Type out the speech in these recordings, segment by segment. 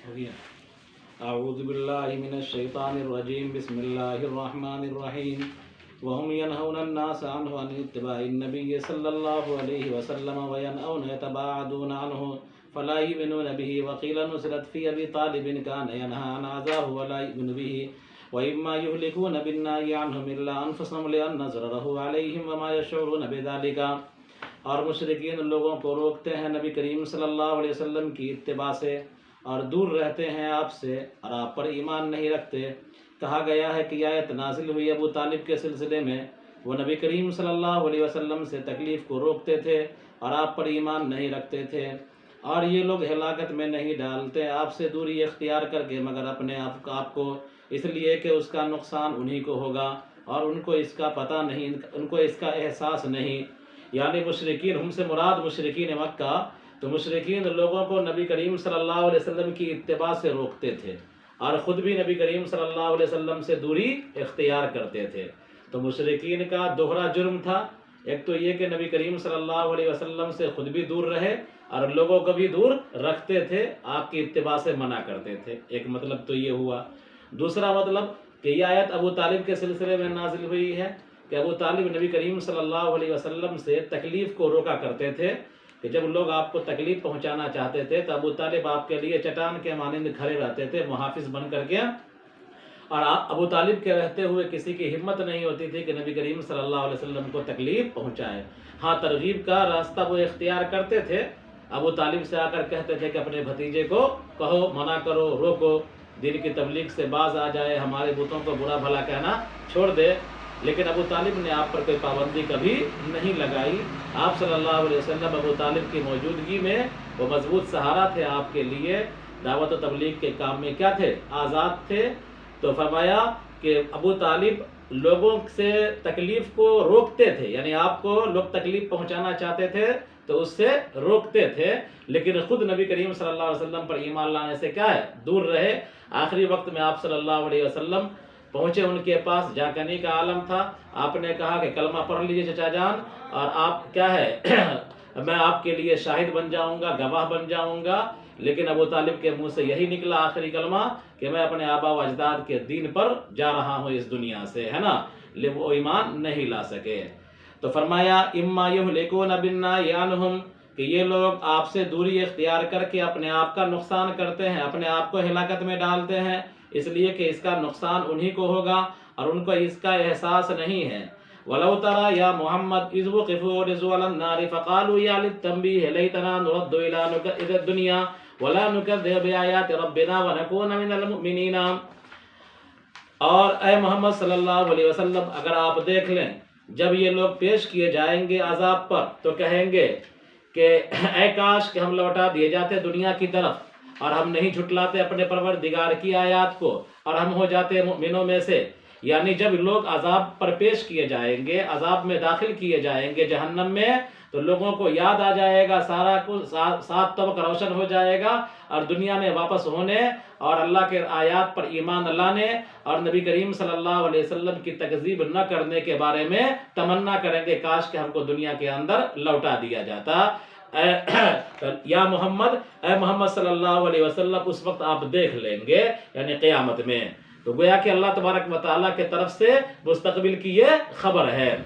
أعوذ بالله من الشيطان الرجيم بسم الله الرحمن الرحيم وهم ينهون الناس عنه عن اتباع النبي صلى الله عليه وسلم وينأون يتباعدون عنه فلا يؤمنون به وقيل نزلت في أبي طالب كان ينهى عن عزاه ولا يؤمن به وإما يهلكون بالنهي عنهم إلا أنفسهم لأن نظره عليهم وما يشعرون بذلك۔ اور مشرکین لوگوں کو روکتے ہیں نبی کریم صلی اللہ علیہ وسلم کی اتباع سے اور دور رہتے ہیں آپ سے اور آپ پر ایمان نہیں رکھتے۔ کہا گیا ہے کہ یہ آیت نازل ہوئی ابو طالب کے سلسلے میں، وہ نبی کریم صلی اللہ علیہ وسلم سے تکلیف کو روکتے تھے اور آپ پر ایمان نہیں رکھتے تھے، اور یہ لوگ ہلاکت میں نہیں ڈالتے آپ سے دوری اختیار کر کے مگر اپنے آپ کو، اس لیے کہ اس کا نقصان انہی کو ہوگا اور ان کو اس کا پتہ نہیں، ان کو اس کا احساس نہیں۔ یعنی مشرکین، ہم سے مراد مشرکین مکہ، تو مشرکین لوگوں کو نبی کریم صلی اللہ علیہ وسلم کی اتباع سے روکتے تھے اور خود بھی نبی کریم صلی اللہ علیہ وسلم سے دوری اختیار کرتے تھے۔ تو مشرکین کا دوہرا جرم تھا، ایک تو یہ کہ نبی کریم صلی اللہ علیہ وسلم سے خود بھی دور رہے اور لوگوں کو بھی دور رکھتے تھے، آپ کی اتباع سے منع کرتے تھے۔ ایک مطلب تو یہ ہوا۔ دوسرا مطلب کہ یہ آیت ابو طالب کے سلسلے میں نازل ہوئی ہے کہ ابو طالب نبی کریم صلی اللہ علیہ وسلم سے تکلیف کو روکا کرتے تھے، کہ جب لوگ آپ کو تکلیف پہنچانا چاہتے تھے تو ابو طالب آپ کے لیے چٹان کے مانند کھڑے رہتے تھے محافظ بن کر کے، اور ابو طالب کے رہتے ہوئے کسی کی ہمت نہیں ہوتی تھی کہ نبی کریم صلی اللہ علیہ وسلم کو تکلیف پہنچائے۔ ہاں، ترغیب کا راستہ وہ اختیار کرتے تھے، ابو طالب سے آ کر کہتے تھے کہ اپنے بھتیجے کو کہو، منع کرو، روکو، دین کی تبلیغ سے باز آ جائے، ہمارے بتوں کو برا بھلا کہنا چھوڑ دے، لیکن ابو طالب نے آپ پر کوئی پابندی کبھی نہیں لگائی۔ آپ صلی اللہ علیہ وسلم ابو طالب کی موجودگی میں وہ مضبوط سہارا تھے آپ کے لیے، دعوت و تبلیغ کے کام میں کیا تھے؟ آزاد تھے۔ تو فرمایا کہ ابو طالب لوگوں سے تکلیف کو روکتے تھے، یعنی آپ کو لوگ تکلیف پہنچانا چاہتے تھے تو اس سے روکتے تھے، لیکن خود نبی کریم صلی اللہ علیہ وسلم پر ایمان لانے سے کیا ہے؟ دور رہے۔ آخری وقت میں آپ صلی اللہ علیہ وسلم پہنچے ان کے پاس، جاکنی کا عالم تھا، آپ نے کہا کہ کلمہ پڑھ لیجئے چچا جان، اور آپ کیا ہے میں آپ کے لیے شاہد بن جاؤں گا، گواہ بن جاؤں گا، لیکن ابو طالب کے منہ سے یہی نکلا آخری کلمہ کہ میں اپنے آبا و اجداد کے دین پر جا رہا ہوں اس دنیا سے، ہے نا، لیکن وہ ایمان نہیں لا سکے۔ تو فرمایا اما یہلکون بالنہی عنہم، کہ یہ لوگ آپ سے دوری اختیار کر کے اپنے آپ کا نقصان کرتے ہیں، اپنے آپ کو ہلاکت میں ڈالتے ہیں، اس لیے کہ اس کا نقصان انہی کو ہوگا اور ان کو اس کا احساس نہیں ہے۔ وَلَوْ تَرَى يَا مُحَمَّدْ إِذْ وُقِفُوا رِضْوَانَ النَّارِ فَقَالُوا يَا لِلتَّنبِيهِ لَيْتَنَا نُرَدُّ إِلَى الدُّنْيَا وَلَا نُكَذِّبَ بِآيَاتِ رَبِّنَا وَنَكُونَ مِنَ الْمُؤْمِنِينَ۔ اور اے محمد صلی اللہ علیہ وسلم، اگر آپ دیکھ لیں جب یہ لوگ پیش کیے جائیں گے عذاب پر تو کہیں گے کہ اے کاش کہ ہم لوٹا دیے جاتے دنیا کی طرف اور ہم نہیں جھٹلاتے اپنے پروردگار کی آیات کو اور ہم ہو جاتے مؤمنوں میں سے۔ یعنی جب لوگ عذاب پر پیش کیے جائیں گے، عذاب میں داخل کیے جائیں گے جہنم میں، تو لوگوں کو یاد آ جائے گا، سارا کچھ سات طبق روشن ہو جائے گا، اور دنیا میں واپس ہونے اور اللہ کے آیات پر ایمان لانے اور نبی کریم صلی اللہ علیہ وسلم کی تکذیب نہ کرنے کے بارے میں تمنا کریں گے، کاش کہ ہم کو دنیا کے اندر لوٹا دیا جاتا۔ یا محمد، اے محمد صلی اللہ علیہ وسلم، اس وقت آپ دیکھ لیں گے، یعنی قیامت میں۔ تو گویا کہ اللہ تبارک و تعالیٰ کے طرف سے مستقبل کی یہ خبر ہے۔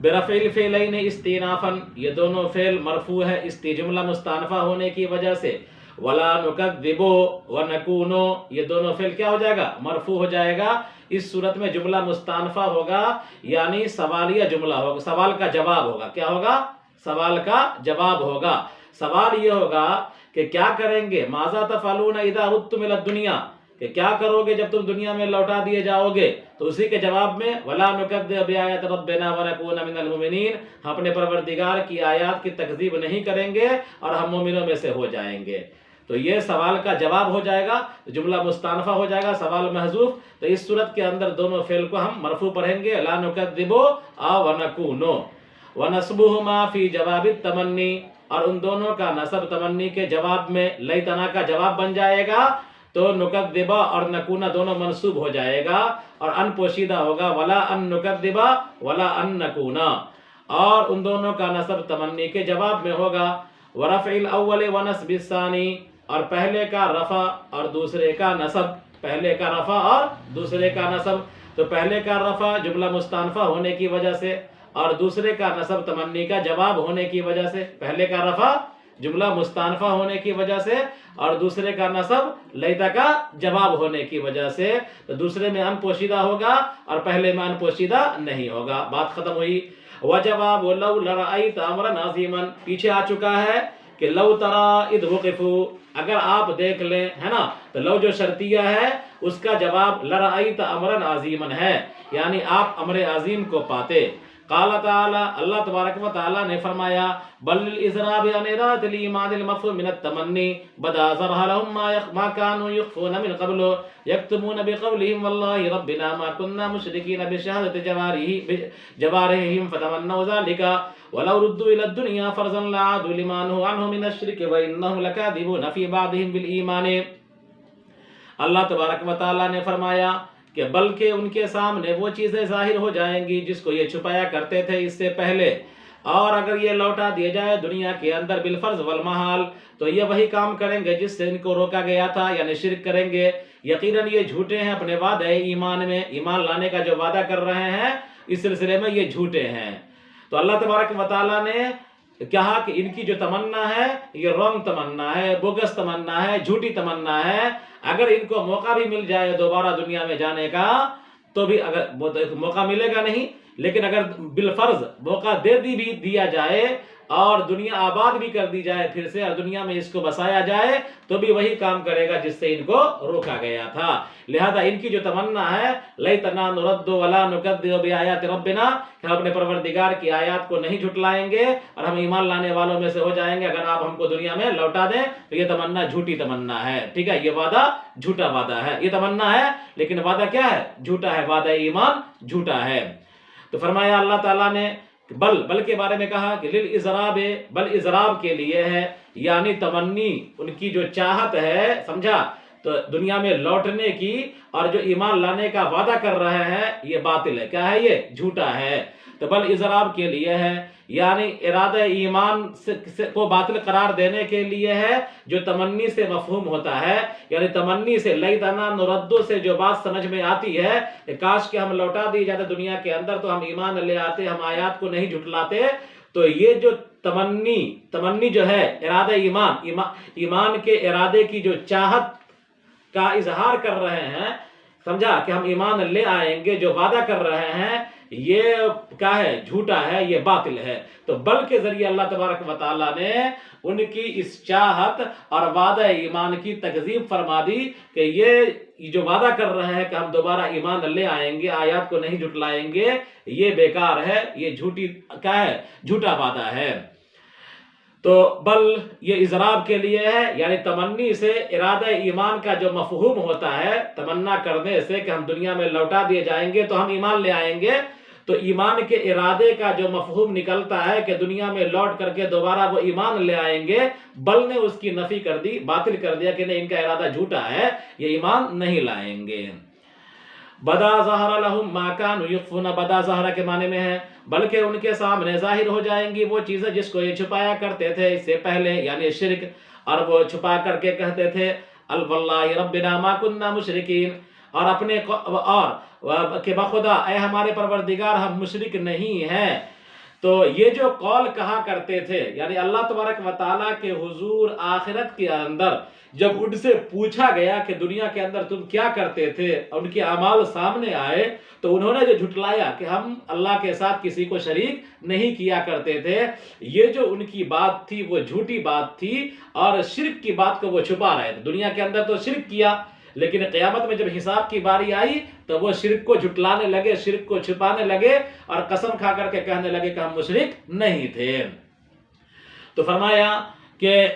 برفع الفعلین استئنافا، یہ دونوں فعل مرفوع ہے جملہ مستأنفہ ہونے کی وجہ سے۔ ولا نکذب ونکون، یہ دونوں فعل کیا ہو جائے گا؟ مرفوع ہو جائے گا۔ اس صورت میں جملہ مستأنفہ ہوگا، یعنی سوالیہ جملہ ہوگا، سوال کا جواب ہوگا۔ کیا ہوگا؟ سوال کا جواب ہوگا۔ سوال یہ ہوگا کہ کیا کریں گے؟ ماذا تفعلون اذا ردتم الى الدنیا، کہ کیا کرو گے جب تم دنیا میں لوٹا دیے جاؤ گے؟ تو اسی کے جواب میں وَلَا نُكَذِّبَ بِآيَاتِ رَبِّنَا وَنَكُونَ مِنَ الْمُؤْمِنِينَ، ہم اپنے پروردگار کی آیات کی تکذیب نہیں کریں گے اور ہم مومنوں میں سے ہو جائیں گے۔ تو یہ سوال کا جواب ہو جائے گا، جملہ مستأنفہ ہو جائے گا، سوال محذوف۔ تو اس صورت کے اندر دونوں فعل کو ہم مرفوع پڑھیں گے، لَا نُكَذِّبُ وَنَكُونُ۔ وَنَصْبُهُمَا فِي جَوَابِ التَّمَنِّي، اور ان دونوں کا نصب تمنی کے جواب میں لیتنا کا جواب بن جائے گا، تو نکذب اور نکون دونوں منصوب ہو جائے گا اور ان پوشیدہ ہوگا، ولا ان نکذب ولا ان نکون، اور ان دونوں کا نصب تمنی کے جواب میں ہوگا۔ ورفع الاول ونصب الثانی، اور پہلے کا رفع اور دوسرے کا نصب، پہلے کا رفع اور دوسرے کا نصب، تو پہلے کا رفع جملہ مستانفہ ہونے کی وجہ سے اور دوسرے کا نصب تمنی کا جواب ہونے کی وجہ سے، پہلے کا رفع جملہ مستانفہ ہونے کی وجہ سے اور دوسرے کا نصب لیتا کا جواب ہونے کی وجہ سے، تو دوسرے میں ان پوشیدہ ہوگا اور پہلے میں ان پوشیدہ نہیں ہوگا. بات ختم ہوئی. وجواب لو لرأیت امرا عظیما پیچھے آ چکا ہے کہ لو تری اذ وقفوا، اگر آپ دیکھ لیں، ہے نا، تو لو جو شرطیہ ہے اس کا جواب لرأیت امرا عظیما ہے، یعنی آپ امر عظیم کو پاتے. قال تعالی، اللہ تبارک و تعالی نے فرمایا، بل الاضراب عن ارادة الایمان المفهوم من التمنی بدا ظهر لهم ما كانوا يخفون من قبل يكتمون بقولهم والله ربنا ما كنا مشركين بشهادة جوارحهم فتمنوا ذلك ولو ردوا الى الدنيا فرضا لعادوا لما نهوا عنه من الشرك وانهم لكاذبون في بعضهم بالایمان. اللہ تبارک و تعالی نے فرمایا کہ بلکہ ان کے سامنے وہ چیزیں ظاہر ہو جائیں گی جس کو یہ چھپایا کرتے تھے اس سے پہلے، اور اگر یہ لوٹا دیا جائے دنیا کے اندر بالفرض والمحال تو یہ وہی کام کریں گے جس سے ان کو روکا گیا تھا، یعنی شرک کریں گے. یقیناً یہ جھوٹے ہیں اپنے وعدہ ایمان میں، ایمان لانے کا جو وعدہ کر رہے ہیں اس سلسلے میں یہ جھوٹے ہیں. تو اللہ تبارک و تعالیٰ نے کہا کہ ان کی جو تمنا ہے یہ رونگ تمنا ہے، بوگس تمنا ہے، جھوٹی تمنا ہے. اگر ان کو موقع بھی مل جائے دوبارہ دنیا میں جانے کا تو بھی اگر موقع ملے گا نہیں، لیکن اگر بالفرض موقع بھی دیا جائے اور دنیا آباد بھی کر دی جائے پھر سے اور دنیا میں اس کو بسایا جائے تو بھی وہی کام کرے گا جس سے ان کو روکا گیا تھا. لہذا ان کی جو تمنا ہے لیتنا نرد ولا نکذب بآیات ربنا، کہ ہم اپنے پروردگار کی آیات کو نہیں جھٹلائیں گے اور ہم ایمان لانے والوں میں سے ہو جائیں گے اگر آپ ہم کو دنیا میں لوٹا دیں، تو یہ تمنا جھوٹی تمنا ہے. ٹھیک ہے، یہ وعدہ جھوٹا وعدہ ہے، یہ تمنا ہے لیکن وعدہ کیا ہے؟ جھوٹا ہے، وعدہ ایمان جھوٹا ہے. تو فرمایا اللہ تعالیٰ نے بل کے بارے میں کہا کہ للاضراب، بل اضراب کے لیے ہے، یعنی تمنی ان کی جو چاہت ہے، سمجھا، تو دنیا میں لوٹنے کی اور جو ایمان لانے کا وعدہ کر رہے ہیں یہ باطل ہے. کیا ہے؟ یہ جھوٹا ہے. تو بل اضراب کے لیے ہے، یعنی ارادہ ایمان کو باطل قرار دینے کے لیے ہے جو تمنی سے مفہوم ہوتا ہے. یعنی تمنی سے لیتنا نردو سے جو بات سمجھ میں آتی ہے کہ کاش کہ ہم لوٹا دی جاتے دنیا کے اندر تو ہم ایمان لے آتے، ہم آیات کو نہیں جھٹلاتے. تو یہ جو تمنی جو ہے ارادہ ایمان کے ارادے کی جو چاہت کا اظہار کر رہے ہیں، سمجھا، کہ ہم ایمان لے آئیں گے، جو وعدہ کر رہے ہیں یہ کیا ہے؟ جھوٹا ہے، یہ باطل ہے. تو بل کے ذریعے اللہ تبارک و تعالیٰ نے ان کی اس چاہت اور وعدہ ایمان کی تکذیب فرما دی کہ یہ جو وعدہ کر رہے ہیں کہ ہم دوبارہ ایمان لے آئیں گے، آیات کو نہیں جھٹلائیں گے، یہ بیکار ہے، یہ جھوٹی کیا ہے؟ جھوٹا وعدہ ہے. تو بل یہ اضراب کے لیے ہے، یعنی تمنی سے ارادہ ایمان کا جو مفہوم ہوتا ہے، تمنا کرنے سے کہ ہم دنیا میں لوٹا دیے جائیں گے تو ہم ایمان لے آئیں گے، تو ایمان کے ارادے کا جو مفہوم نکلتا ہے کہ دنیا میں لوٹ کر کے دوبارہ وہ ایمان لے آئیں گے، بل نے اس کی نفی کر دی، باطل کر دیا کہ نہیں، ان کا ارادہ جھوٹا ہے، یہ ایمان نہیں لائیں گے. بدا ظہر لہم ما کانوا یخفون، بدا ظہر کے معنی میں ہے بلکہ ان کے سامنے ظاہر ہو جائیں گی وہ چیزیں جس کو یہ چھپایا کرتے تھے اس سے پہلے، یعنی شرک، اور وہ چھپا کر کے کہتے تھے واللہ ربنا ما کننا مشرکین، اور اپنے اور کہ بخدا اے ہمارے پروردگار ہم مشرک نہیں ہیں. تو یہ جو قول کہا کرتے تھے، یعنی اللہ تبارک و تعالیٰ کے حضور آخرت کے اندر جب ان سے پوچھا گیا کہ دنیا کے اندر تم کیا کرتے تھے، ان کے اعمال سامنے آئے تو انہوں نے جو جھٹلایا کہ ہم اللہ کے ساتھ کسی کو شریک نہیں کیا کرتے تھے، یہ جو ان کی بات تھی وہ جھوٹی بات تھی اور شرک کی بات کو وہ چھپا رہے تھے. دنیا کے اندر تو شرک کیا، لیکن قیامت میں جب حساب کی باری آئی تو وہ شرک کو جھٹلانے لگے، شرک کو چھپانے لگے اور قسم کھا کر کے کہنے لگے کہ ہم مشرک نہیں تھے. تو فرمایا کہ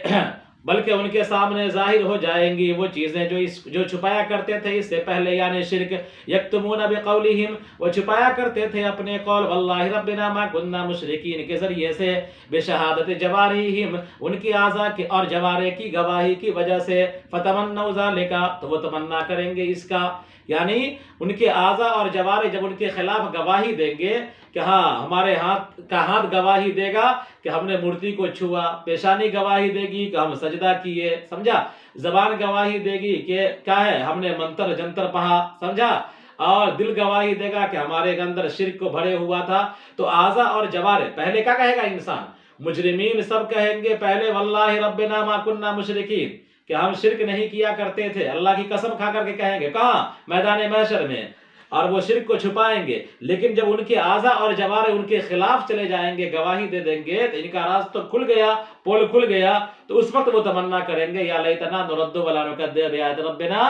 بلکہ ان کے سامنے ظاہر ہو جائیں گی وہ چیزیں جو چھپایا کرتے تھے اس سے پہلے، یعنی شرک. یکتمون بقولہم، وہ چھپایا کرتے تھے اپنے قول واللہ ربنا ما کننا مشرکین کے ذریعے سے، بشہادت جوارحہم، ان کی اعضاء کی اور جوارح کی گواہی کی وجہ سے، فتمنوا ذالک، تو وہ تمنا کریں گے اس کا، یعنی ان کے اعضاء اور جوارح جب ان کے خلاف گواہی دیں گے کہ ہاں ہمارے ہاتھ کا ہاتھ گواہی دے گا کہ کہ ہم نے مورتی کو چھوا، پیشانی گواہی دے گی کہ ہم سجدہ کیے، سمجھا، زبان گواہی دے گی کہ کیا ہے ہم نے منتر جنتر پڑھا، سمجھا، اور دل گواہی دے گا کہ ہمارے اندر شرک کو بھرے ہوا تھا۔ تو اعضاء اور جوارح پہلے کیا کہے گا انسان؟ مجرمین سب کہیں گے پہلے واللہ ربنا ما کننا مشرکین، کہ ہم شرک نہیں کیا کرتے تھے، اللہ کی قسم کھا کر کے کہیں گے، کہاں؟ میدان محشر میں، اور وہ شرک کو چھپائیں گے۔ لیکن جب ان کے اعضاء اور جوارح ان کے خلاف چلے جائیں گے، گواہی دے دیں گے، تو ان کا راز تو کھل گیا، پول کھل گیا، تو اس وقت وہ تمنا کریں گے یا لیتنا نرد ولا نکذب بآیات ربنا،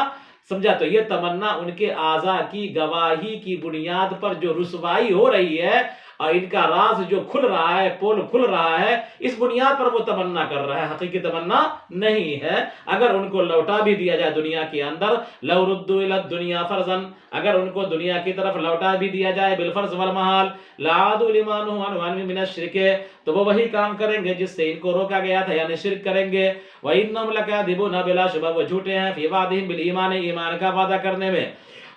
سمجھا۔ تو یہ تمنا ان کے اعضاء کی گواہی کی بنیاد پر جو رسوائی ہو رہی ہے اور ان کا راز جو کھل رہا ہے، پول کھل رہا ہے، اس بنیاد پر وہ تمنا کر رہا ہے، حقیقی تمنا نہیں ہے۔ اگر ان کو لوٹا بھی دیا جائے دنیا کے اندر، لو ردوا الی الدنیا فرضا، اگر ان کو دنیا کی طرف لوٹا بھی دیا جائے بالفرض والمحال، لعادوا لما نہوا عنہ من الشرک، تو وہ وہی کام کریں گے جس سے ان کو روکا گیا تھا، یعنی شرک کریں گے۔ وَإِنَّهُمْ لَكَاذِبُونَ، بلا شبہ وہ جھوٹے ہیں، فی وعدہم بالایمان، ایمان کا وعدہ کرنے میں۔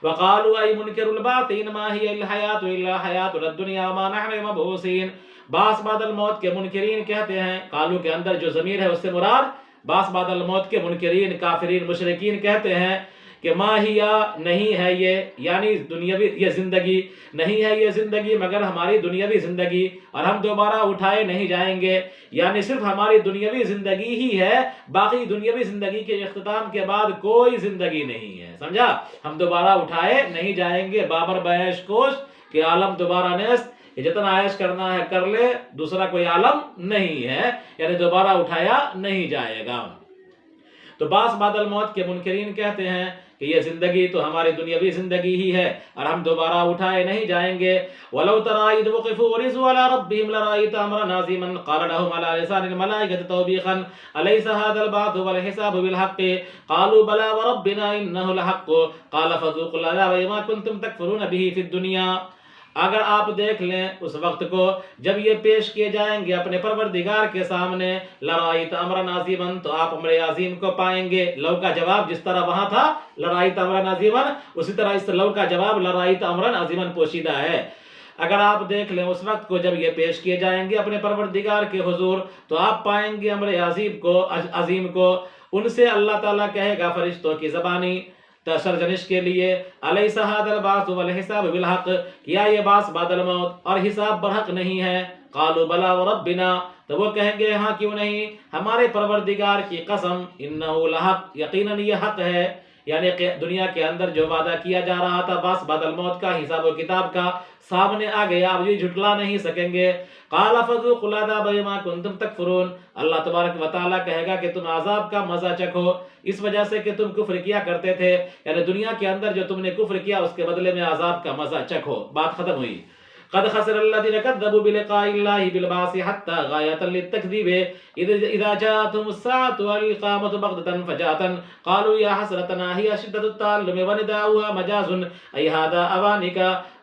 وقالوا اي منکر البعث انما هي الحیات الا حیاتنا الدنیا وما نحن بمبعوثین، بعث بعد الموت کے منکرین کہتے ہیں، قالو کے اندر جو ضمیر ہے اس سے مراد بعث بعد الموت کے منکرین، کافرین، مشرکین کہتے ہیں کہ ما ہی نہیں ہے یہ، یعنی دنیاوی یہ زندگی نہیں ہے، یہ زندگی مگر ہماری دنیاوی زندگی، اور ہم دوبارہ اٹھائے نہیں جائیں گے، یعنی صرف ہماری دنیاوی زندگی ہی ہے، باقی دنیاوی زندگی کے اختتام کے بعد کوئی زندگی نہیں ہے، سمجھا، ہم دوبارہ اٹھائے نہیں جائیں گے۔ بابر بیش کوش کہ عالم دوبارہ نیست، یہ جتنا عیش کرنا ہے کر لے، دوسرا کوئی عالم نہیں ہے، یعنی دوبارہ اٹھایا نہیں جائے گا۔ تو بعث بعد الموت کے منکرین کہتے ہیں کہ یہ زندگی تو ہماری دنیاوی زندگی ہی ہے اور ہم دوبارہ اٹھائے نہیں جائیں گے۔ وَلَوْ تَرَىٰ إِذْ وُقِفُوا وَرِزُوا عَلَىٰ رَبِّهِمْ لَرَأَيْتَ أَمْرًا عَظِيمًا قَالَ لَهُمْ عَلَىٰ لِسَانِ الْمَلَائِكَةِ تَوْبِيخًا أَلَيْسَ هَٰذَا الْبَعْثُ وَالْحِسَابُ بِالْحَقِّ قَالُوا بَلَىٰ وَرَبِّنَا إِنَّهُ لَحَقٌّ قَالَ فَذُوقُوا الْعَذَابَ بِمَا كُنتُمْ تَكْفُرُونَ بِهِ فِي الدُّنْيَا۔ اگر آپ دیکھ لیں اس وقت کو جب یہ پیش کیے جائیں گے اپنے پروردگار کے سامنے، لرائیت امرا عظیما، تو آپ امر عظیم کو پائیں گے۔ لو کا جواب جس طرح وہاں تھا لرائیت امرا عظیما، اسی طرح اس لو کا جواب لرائیت امرا عظیما پوشیدہ ہے۔ اگر آپ دیکھ لیں اس وقت کو جب یہ پیش کیے جائیں گے اپنے پروردگار کے حضور، تو آپ پائیں گے امر عظیم کو۔ ان سے اللہ تعالیٰ کہے گا فرشتوں کی زبانی سرزنش کے لیے، الیس ھذا البعث والحساب بالحق، کیا یہ بعث بعد الموت اور حساب برحق نہیں ہے؟ قالوا بلا وربنا، تو وہ کہیں گے ہاں کیوں نہیں، ہمارے پروردگار کی قسم، انہ لحق، یقیناً یہ حق ہے، یعنی دنیا کے اندر جو وعدہ کیا جا رہا تھا بعث بعد الموت کا، حساب و کتاب کا، سامنے آ گیا، اب یہ جھٹلا نہیں سکیں گے۔ قال فذوقوا العذاب بما کنتم تکفرون، اللہ تبارک و تعالیٰ کہے گا کہ تم عذاب کا مزہ چکھو اس وجہ سے کہ تم کفر کیا کرتے تھے، یعنی دنیا کے اندر جو تم نے کفر کیا اس کے بدلے میں عذاب کا مزہ چکھو۔ بات ختم ہوئی۔ قد خسر الذين كذبوا بلقاء الله بالبعث حتى غاية للتكذيب إذا جاءتهم الساعة والقيامة بغتة فجاءة قالوا يا حسرتنا هي شدة التألم ونداؤها مجاز أي هذا أوانك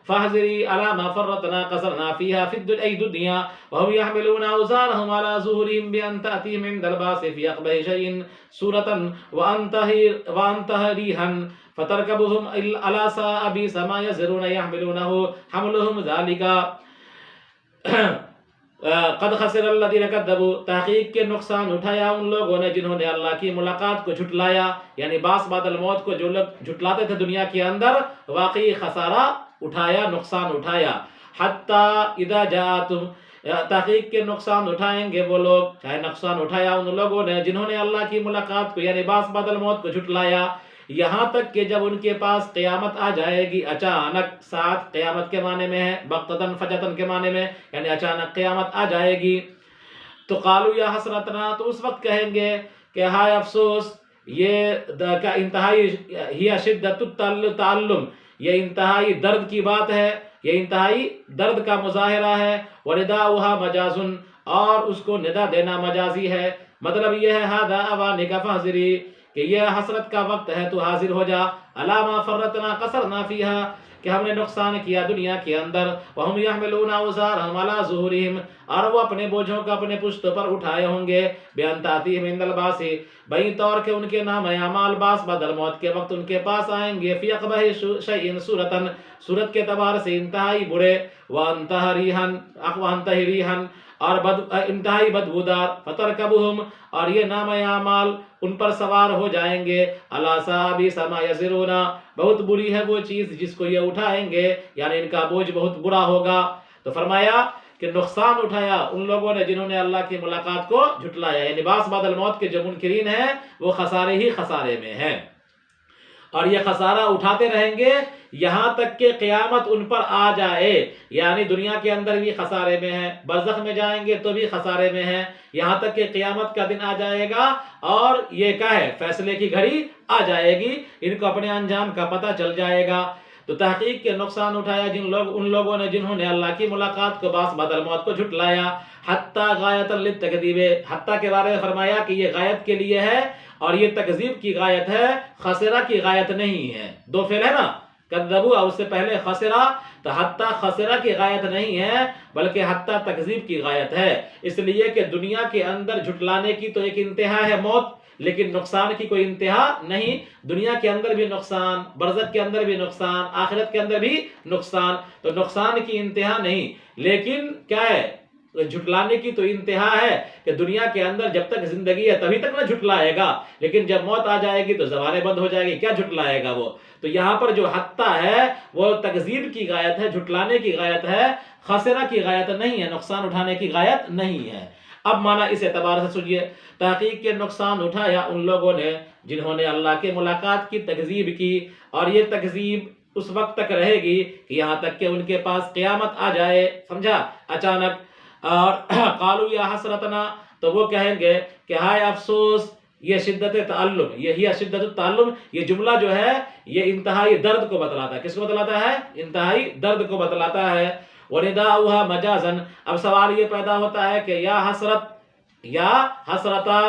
فاحذري على ما فرطنا قصرنا فيها في الدنيا وهم يحملون أوزارهم على ظهورهم بأن تأتيهم عند البعث في أقبح شيء سورة وأنتهى ريحا فتركبهم على ساء بئس ما يزرون يحملونه حملهم ذلك قد خسر الذين كذبوا، تحقیق کے نقصان اٹھایا ان لوگوں نے جنہوں نے اللہ کی ملاقات کو جھٹلایا، یعنی بعث بعد الموت کو جو لوگ جھٹلاتے تھے دنیا کے اندر، واقعی خسارہ اٹھایا، نقصان اٹھایا۔ حتی اذا جاءتم، تحقیق کے نقصان اٹھائیں گے وہ لوگ، چاہے نقصان اٹھایا ان لوگوں نے جنہوں نے اللہ کی ملاقات کو یعنی بعث بعد الموت کو جھٹلایا، یہاں تک کہ جب ان کے پاس قیامت آ جائے گی، اچانک، ساتھ قیامت کے معنی میں ہے، بغتتاً فجتاً کے معنی میں، یعنی اچانک قیامت آ جائے گی، تو قالوا یا حسرتنا، تو اس وقت کہیں گے کہ ہائے افسوس، یہ کا انتہائی ہی شدت التعلم، یہ انتہائی درد کی بات ہے، یہ انتہائی درد کا مظاہرہ ہے، ونداؤها مجاز، اور اس کو ندا دینا مجازی ہے، مطلب یہ ہے ھذا اوانک فاحذری، کہ یہ حسرت کا وقت ہے تو حاضر ہو جا، علی ما فرطنا قصرنا فیہا، کہ ہم نے نقصان کیا دنیا کے اندر، وہم یحملون اوزارہم علی ظہورہم، اور وہ اپنے بوجھوں کا اپنے پشتوں پر اٹھائے ہوں گے، بان تاتیہم عند البعث، بین طور کے ان کے نام اعمال بعث بعد الموت کے وقت ان کے پاس آئیں گے، فی اقبح شیء صورتاً، صورت کے اعتبار سے انتہائی برے، وانتہی ریحاً، اور انتہائی بدبودار، فترکبہم، اور یہ نامہ اعمال ان پر سوار ہو جائیں گے، الا ساء بئس ما یزرون، بہت بری ہے وہ چیز جس کو یہ اٹھائیں گے، یعنی ان کا بوجھ بہت برا ہوگا۔ تو فرمایا کہ نقصان اٹھایا ان لوگوں نے جنہوں نے اللہ کی ملاقات کو جھٹلایا، یعنی بعث بعد الموت کے جو منکرین ہیں وہ خسارے ہی خسارے میں ہیں، اور یہ خسارہ اٹھاتے رہیں گے یہاں تک کہ قیامت ان پر آ جائے، یعنی دنیا کے اندر بھی خسارے میں ہیں، برزخ میں جائیں گے تو بھی خسارے میں ہیں، یہاں تک کہ قیامت کا دن آ جائے گا اور یہ کیا ہے فیصلے کی گھڑی آ جائے گی، ان کو اپنے انجام کا پتہ چل جائے گا۔ تو تحقیق کے نقصان اٹھایا ان لوگوں نے جنہوں نے اللہ کی ملاقات کو بعث بعد الموت کو جھٹلایا، حتیٰ غایۃ للتکذیب، حتیٰ کے بارے میں فرمایا کہ یہ غایت کے لیے ہے اور یہ تکذیب کی غایت ہے، خسرہ کی غایت نہیں ہے۔ دو فعل ہے نا، کذبوا اور اس سے پہلے خسرہ، تو حتیٰ خسرہ کی غایت نہیں ہے بلکہ حتیٰ تکذیب کی غایت ہے، اس لیے کہ دنیا کے اندر جھٹلانے کی تو ایک انتہا ہے موت، لیکن نقصان کی کوئی انتہا نہیں، دنیا کے اندر بھی نقصان، برزخ کے اندر بھی نقصان، آخرت کے اندر بھی نقصان، تو نقصان کی انتہا نہیں، لیکن کیا ہے جھٹلانے کی تو انتہا ہے کہ دنیا کے اندر جب تک زندگی ہے تبھی تک نہ جھٹلائے گا، لیکن جب موت آ جائے گی تو زبانیں بند ہو جائے گی، کیا جھٹلائے گا وہ؟ تو یہاں پر جو حتیٰ ہے وہ تکذیب کی غایت ہے، جھٹلانے کی غایت ہے، خسرہ کی غایت نہیں ہے، نقصان اٹھانے کی غایت نہیں ہے۔ اب معنی اس اعتبار سے سنیے، تحقیق کے نقصان اٹھایا ان لوگوں نے جنہوں نے اللہ کے ملاقات کی تکذیب کی، اور یہ تکذیب اس وقت تک رہے گی کہ یہاں تک کہ ان کے پاس قیامت آ جائے، سمجھا، اچانک۔ اور قالوا یا حسرتنا، تو وہ کہیں گے کہ ہائے افسوس، یہ شدت تعلم، یہی شدت التعلم، یہ جملہ جو ہے یہ انتہائی درد کو بتلاتا ہے، کس کو بتلاتا ہے؟ انتہائی درد کو بتلاتا ہے۔ وَنِدَاؤُهَا مَجَازًا، اب سوال یہ پیدا ہوتا ہے کہ یا حسرت، یا حسرتا،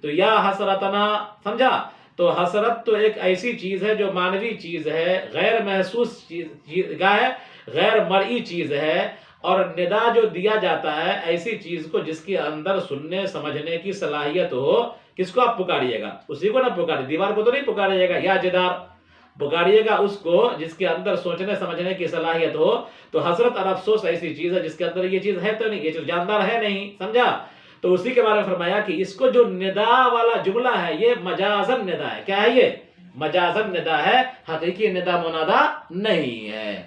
تو یا حسرتنا، سمجھا؟ تو حسرت تو ایک ایسی چیز ہے جو معنوی چیز ہے، غیر محسوس چیز ہے، غیر مرئی چیز ہے، اور ندا جو دیا جاتا ہے ایسی چیز کو جس کے اندر سننے سمجھنے کی صلاحیت ہو، کس کو آپ پکاریے گا؟ اسی کو نہ پکاریے، دیوار کو تو نہیں پکاریے گا، یا جدار، پکاریے گا اس کو جس کے اندر سوچنے سمجھنے کی صلاحیت ہو۔ تو حسرت اور افسوس ایسی چیز ہے جس کے اندر یہ چیز ہے تو نہیں، یہ چیز جاندار ہے نہیں، سمجھا؟ تو اسی کے بارے میں فرمایا کہ اس کو جو ندا والا جملہ ہے یہ مجازن ندا ہے، کیا ہے یہ؟ مجازن ندا ہے، حقیقی ندا منادا نہیں ہے۔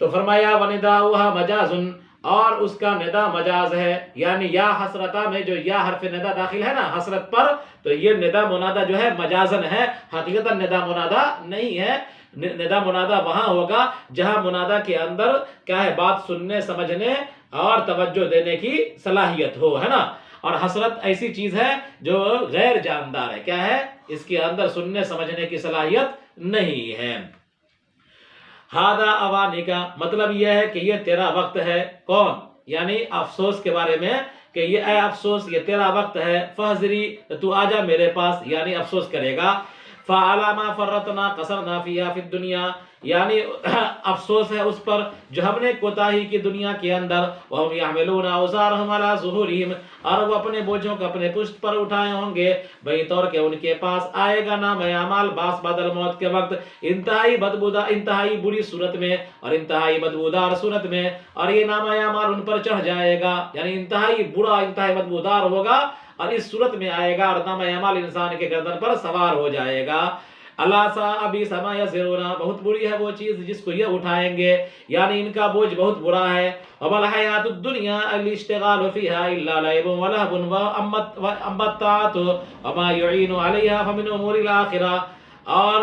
تو فرمایا وَنِدَاؤُهَا مَجَازٌ، اور اس کا ندا مجاز ہے، یعنی یا حسرتا میں جو یا حرف ندا داخل ہے نا حسرت پر، تو یہ ندا منادا جو ہے مجازن ہے، حقیقتا ندا منادا نہیں ہے۔ ندا منادا وہاں ہوگا جہاں منادا کے اندر کیا ہے بات سننے سمجھنے اور توجہ دینے کی صلاحیت ہو، ہے نا، اور حسرت ایسی چیز ہے جو غیر جاندار ہے، کیا ہے؟ اس کے اندر سننے سمجھنے کی صلاحیت نہیں ہے۔ ہادہ اوانی کا مطلب یہ ہے کہ یہ تیرا وقت ہے، کون؟ یعنی افسوس کے بارے میں کہ یہ اے افسوس یہ تیرا وقت ہے، فحضری تو آ جا میرے پاس، یعنی افسوس کرے گا۔ فَعَلَى مَا فَرَّطْنَا قَصَرْنَا فِيهَا فِي الدُّنْيَا، یعنی افسوس ہے اس پر جو ہم نے کوتاہی کی دنیا کے اندر، وَهُمْ يَحْمِلُونَ أَوْزَارَهُمْ عَلَى ظُهُورِهِمْ، اور وہ اپنے بوجھوں کو اپنے پشت پر اٹھائے ہوں گے، بھئی طور کہ ان کے پاس آئے گا نام اعمال بعث بعد الموت کے وقت انتہائی بدبودار، انتہائی بری صورت میں اور انتہائی بدبودار صورت میں، اور یہ نام اعمال ان پر چڑھ جائے گا، یعنی انتہائی برا انتہائی بدبودار ہوگا اور اس صورت میں آئے گا اور نام اعمال انسان کے گردن پر سوار ہو جائے گا۔ اللہ سا ابھی سما یزرون، بہت بری ہے وہ چیز جس کو یہ اٹھائیں گے، یعنی ان کا بوجھ بہت برا ہے۔ وَمَا الْحَيَاةُ الدُّنْيَا الِّاشْتِغَالُ فِيهَا إِلَّا لَعِبٌ وَلَهْوٌ وَأَمَّا الطَّاعَةُ وَمَا يُعِينُ عَلَيْهَا فَمِنْ أُمُورِ الْآخِرَةِ، اور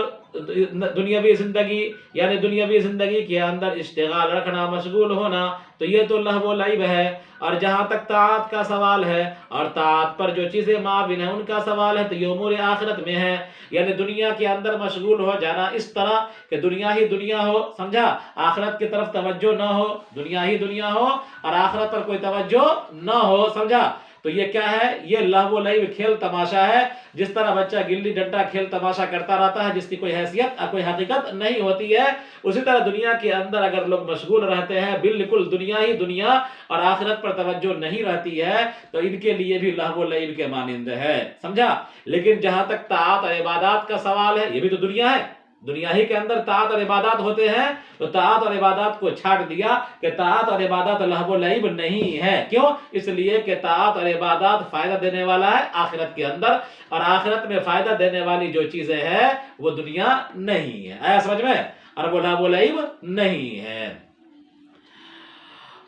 دنیاوی زندگی یعنی دنیاوی زندگی کے اندر اشتغال رکھنا، مشغول ہونا، تو یہ تو لہو و لعب ہے، اور جہاں تک طاعت کا سوال ہے اور طاعت پر جو چیزیں معاون ہیں ان کا سوال ہے تو یہ امور آخرت میں ہے، یعنی دنیا کے اندر مشغول ہو جانا اس طرح کہ دنیا ہی دنیا ہو، سمجھا، آخرت کی طرف توجہ نہ ہو، دنیا ہی دنیا ہو اور آخرت پر کوئی توجہ نہ ہو، سمجھا، تو یہ کیا ہے؟ یہ لہو و لعب، کھیل تماشا ہے، جس طرح بچہ گلی ڈنڈا کھیل تماشا کرتا رہتا ہے جس کی کوئی حیثیت کوئی حقیقت نہیں ہوتی ہے، اسی طرح دنیا کے اندر اگر لوگ مشغول رہتے ہیں بالکل دنیا ہی دنیا اور آخرت پر توجہ نہیں رہتی ہے تو ان کے لیے بھی لہو و لعب کے مانند ہے، سمجھا۔ لیکن جہاں تک طاعت اور عبادات کا سوال ہے یہ بھی تو دنیا ہے، دنیا ہی کے اندر طاعت اور عبادات ہوتے ہیں، تو طاعت اور عبادات کو چھاٹ دیا کہ طاعت اور عبادات لہو و لعب نہیں ہے۔ کیوں؟ اس لیے کہ طاعت اور عبادات فائدہ دینے والا ہے آخرت کے اندر، اور آخرت میں فائدہ دینے والی جو چیزیں ہیں وہ دنیا نہیں ہے۔ آیا سمجھ میں؟ اور وہ لہو و لعب نہیں ہے۔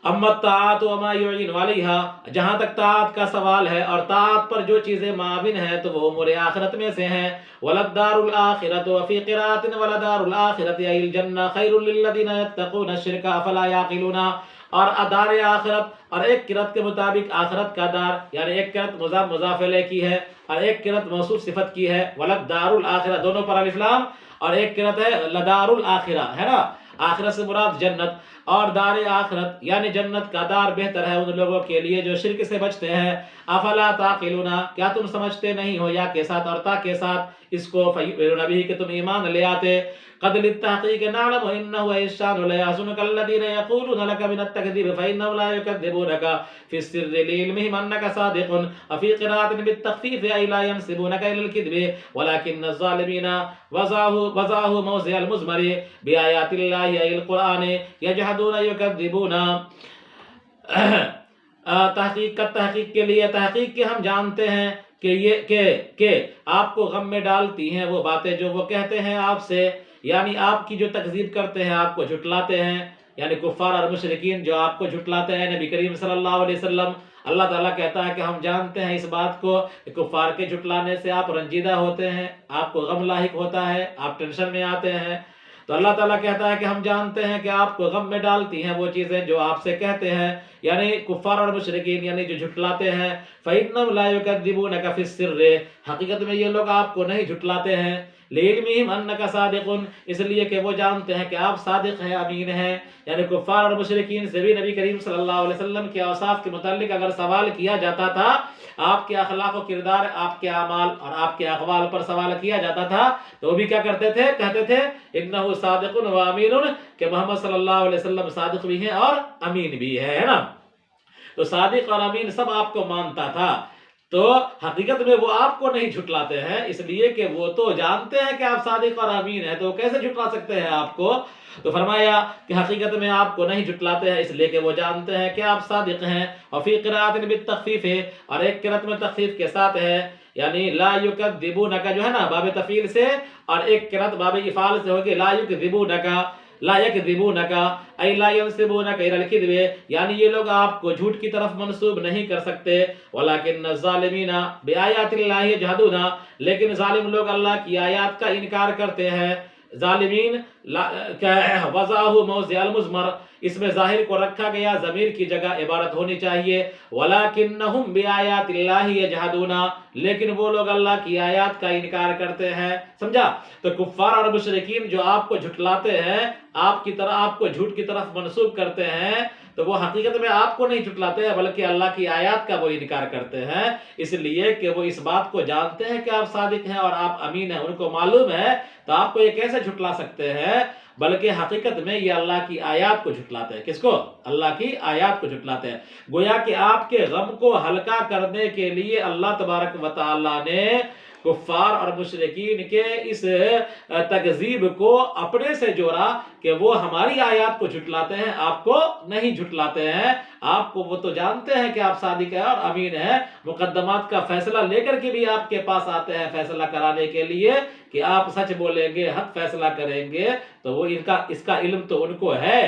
اما الطاعت وما يعين عليها، جہاں تک طاعت کا سوال ہے اور طاعت پر جو چیزیں معاون ہیں تو وہ امور آخرت میں سے ہیں۔ وَلَلدَّارُ الْآخِرَةُ وَفِي قِرَاءَةٍ وَلَدَارُ الْآخِرَةِ أَيِ الْجَنَّةُ خَيْرٌ لِلَّذِينَ يَتَّقُونَ الشِّرْكَ أَفَلَا يَعْقِلُونَ، اور دار آخرت، اور ایک قرأت کے مطابق آخرت کا دار، یعنی ایک قرأت مضاف الیہ کی ہے اور ایک قرأت موصوف صفت کی ہے، وَلَلدَّارُ الْآخِرَةُ دونوں پر الف لام، اور ایک قرأت ہے لَدَارُ الْآخِرَةِ، ہے نا، آخرت سے مراد جنت، اور دار آخرت یعنی جنت کا دار بہتر ہے ان لوگوں کے لیے جو شرک سے بچتے ہیں۔ افلا تعقلون، کیا تم سمجھتے نہیں ہو، یا کے ساتھ اور تا کے ساتھ اس کو فیؤمنون به کہ تم ایمان لے آتے۔ قد للتحقیق نعلم انه ایشان لیحزنک الذین یقولون لك من التکذیب فانهم لا یکذبونک فی السر لعلمهم انک صادق، وفی قراءة بالتخفیف ای لا ینسبونک الى الكذب ولكن الظالمین وضعه موضع المزمر بآیات اللہ ای القرآن یجحدون یکذبون۔ تحقیق کا تحقیق کے لیے، تحقیق کے ہم جانتے ہیں کہ آپ کو غم میں ڈالتی ہیں وہ باتیں جو وہ کہتے ہیں آپ سے، یعنی آپ کی جو تکذیب کرتے ہیں، آپ کو جھٹلاتے ہیں، یعنی کفار اور مشرکین جو آپ کو جھٹلاتے ہیں نبی کریم صلی اللہ علیہ وسلم۔ اللہ تعالیٰ کہتا ہے کہ ہم جانتے ہیں اس بات کو کہ کفار کے جھٹلانے سے آپ رنجیدہ ہوتے ہیں، آپ کو غم لاحق ہوتا ہے، آپ ٹینشن میں آتے ہیں، تو اللہ تعالیٰ کہتا ہے کہ ہم جانتے ہیں کہ آپ کو غم میں ڈالتی ہیں وہ چیزیں جو آپ سے کہتے ہیں، یعنی کفار اور مشرکین یعنی جو جھٹلاتے ہیں۔ فَإِنَّهُمْ لَا يُكَذِّبُونَكَ فِي السِّرِّ، حقیقت میں یہ لوگ آپ کو نہیں جھٹلاتے ہیں، لِعِلْمِهِمْ أَنَّكَ صَادِقٌ، اس لیے کہ وہ جانتے ہیں کہ آپ صادق ہیں، امین ہیں۔ یعنی کفار اور مشرکین سے بھی نبی کریم صلی اللہ علیہ وسلم کے اوصاف کے متعلق اگر سوال کیا جاتا تھا، آپ کے اخلاق و کردار، آپ کے اعمال اور آپ کے اقوال پر سوال کیا جاتا تھا، تو وہ بھی کیا کرتے تھے؟ کہتے تھے انہ صادق و امین، کہ محمد صلی اللہ علیہ وسلم صادق بھی ہیں اور امین بھی ہے نا۔ تو صادق اور امین سب آپ کو مانتا تھا، تو حقیقت میں وہ آپ کو نہیں جھٹلاتے ہیں، اس لیے کہ وہ تو جانتے ہیں کہ آپ صادق اور امین ہیں، تو وہ کیسے جھٹلا سکتے ہیں آپ کو؟ تو فرمایا کہ حقیقت میں آپ کو نہیں جھٹلاتے ہیں، اس لیے کہ وہ جانتے ہیں کہ آپ صادق ہیں۔ وفی قراءۃ بالتخفیف، اور ایک قرأت میں تخفیف کے ساتھ ہے، یعنی لا یکذبونک جو ہے نا باب تفعیل سے، اور ایک قرأت باب افعال سے ہوگی لا یکذبونک، لا یکذبونک ای لا ینسبونک الی الکذب، یعنی یہ لوگ آپ کو جھوٹ کی طرف منسوب نہیں کر سکتے۔ ولکن الظالمین بآیات اللہ یجحدون، لیکن ظالم لوگ اللہ کی آیات کا انکار کرتے ہیں۔ ظالمین وضعہ موضع المضمر، اس میں ظاہر کو رکھا گیا، ضمیر کی جگہ عبارت ہونی چاہیے۔ وَلَكِنَّهُمْ بِآیَاتِ اللَّهِ يَجْحَدُونَ، لیکن وہ لوگ اللہ کی آیات کا انکار کرتے ہیں۔ سمجھا؟ تو کفار اور مشرکین جو آپ کو جھٹلاتے ہیں، آپ کو جھوٹ کی طرف منسوب کرتے ہیں، تو وہ حقیقت میں آپ کو نہیں جھٹلاتے ہیں بلکہ اللہ کی آیات کا وہ انکار کرتے ہیں، اس لیے کہ وہ اس بات کو جانتے ہیں کہ آپ صادق ہیں اور آپ امین ہیں، ان کو معلوم ہے، تو آپ کو یہ کیسے جھٹلا سکتے ہیں؟ بلکہ حقیقت میں یہ اللہ کی آیات کو جھٹلاتے ہیں۔ کس کو؟ اللہ کی آیات کو جھٹلاتے ہیں۔ گویا کہ آپ کے غم کو ہلکا کرنے کے لیے اللہ تبارک و تعالیٰ نے کفار اور مشرکین کے اس تکذیب کو اپنے سے جوڑا کہ وہ ہماری آیات کو جھٹلاتے ہیں، آپ کو نہیں جھٹلاتے ہیں، آپ کو وہ تو جانتے ہیں کہ آپ صادق ہیں اور امین ہیں، مقدمات کا فیصلہ لے کر کے بھی آپ کے پاس آتے ہیں فیصلہ کرانے کے لیے کہ آپ سچ بولیں گے، حق فیصلہ کریں گے، تو وہ اس کا علم تو ان کو ہے،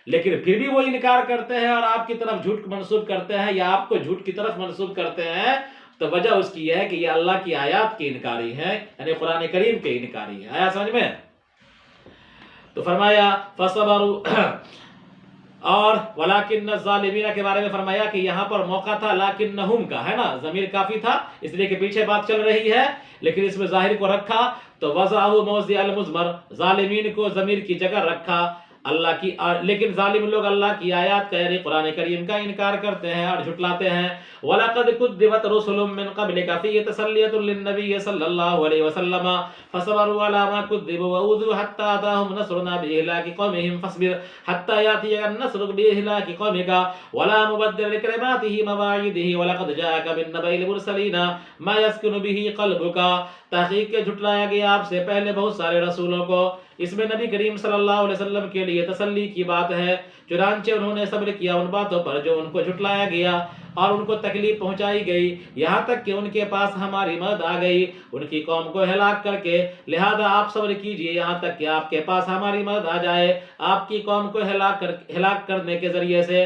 لیکن پھر بھی وہ انکار کرتے ہیں اور آپ کی طرف جھوٹ منسوب کرتے ہیں یا آپ کو جھوٹ کی طرف منسوب کرتے ہیں، تو وجہ اس کی یہ ہے کہ یہ اللہ کی آیات کی انکاری ہے، یعنی قرآن کریم کے انکاری ہے۔ آیا سمجھ میں؟ تو فرمایا فصبروا، اور ولیکن الظالمین کے بارے میں فرمایا کہ یہاں پر موقع تھا لیکنہم کا، ہے نا، ضمیر کافی تھا اس لیے کہ پیچھے بات چل رہی ہے، لیکن اس میں ظاہر کو رکھا تو وضعہ موضع المضمر، ظالمین کو ضمیر کی جگہ رکھا، اللہ کی لیکن ظالم لوگ اللہ کی آیات کا یعنی قرآن کریم کا انکار کرتے ہیں اور جھٹلاتے ہیں. وَلَقَدْ كُذِّبَتْ رُسُلٌ مِّن قَبْلِكَ فِيهِ تَسَلِّيَةٌ لِّلنَّبِيِّ صَلَّى اللَّهُ عَلَيْهِ وَسَلَّمَ فَصَبَرُوا عَلَىٰ مَا كُذِّبُوا وَأُوذُوا حَتَّىٰ أَتَاهُمْ نَصْرُنَا بِإِهْلَاكِ قَوْمِهِمْ فَاصْبِرْ حَتَّىٰ يَأْتِيَكَ النَّصْرُ بِإِهْلَاكِ قَوْمِكَ وَلَا مُبَدِّلَ لِكَلِمَاتِهِ مَوَاعِيدِهِ وَلَقَدْ جَاءَكَ مِن نَّبَإِ الْمُرْسَلِينَ مَا يَسْكُنُ بِهِ قَلْبُكَ. تحقیق کے جھٹلایا گیا آپ سے پہلے بہت سارے رسولوں کو. اس میں نبی کریم صلی اللہ علیہ وسلم کے لیے تسلی کی بات ہے. چنانچہ انہوں نے صبر کیا ان باتوں پر جو ان کو جھٹلایا گیا اور ان کو تکلیف پہنچائی گئی یہاں تک کہ ان کے پاس ہماری مدد آ گئی ان کی قوم کو ہلاک کر کے. لہذا آپ صبر کیجئے یہاں تک کہ آپ کے پاس ہماری مدد آ جائے آپ کی قوم کو ہلاک کرنے کے ذریعے سے.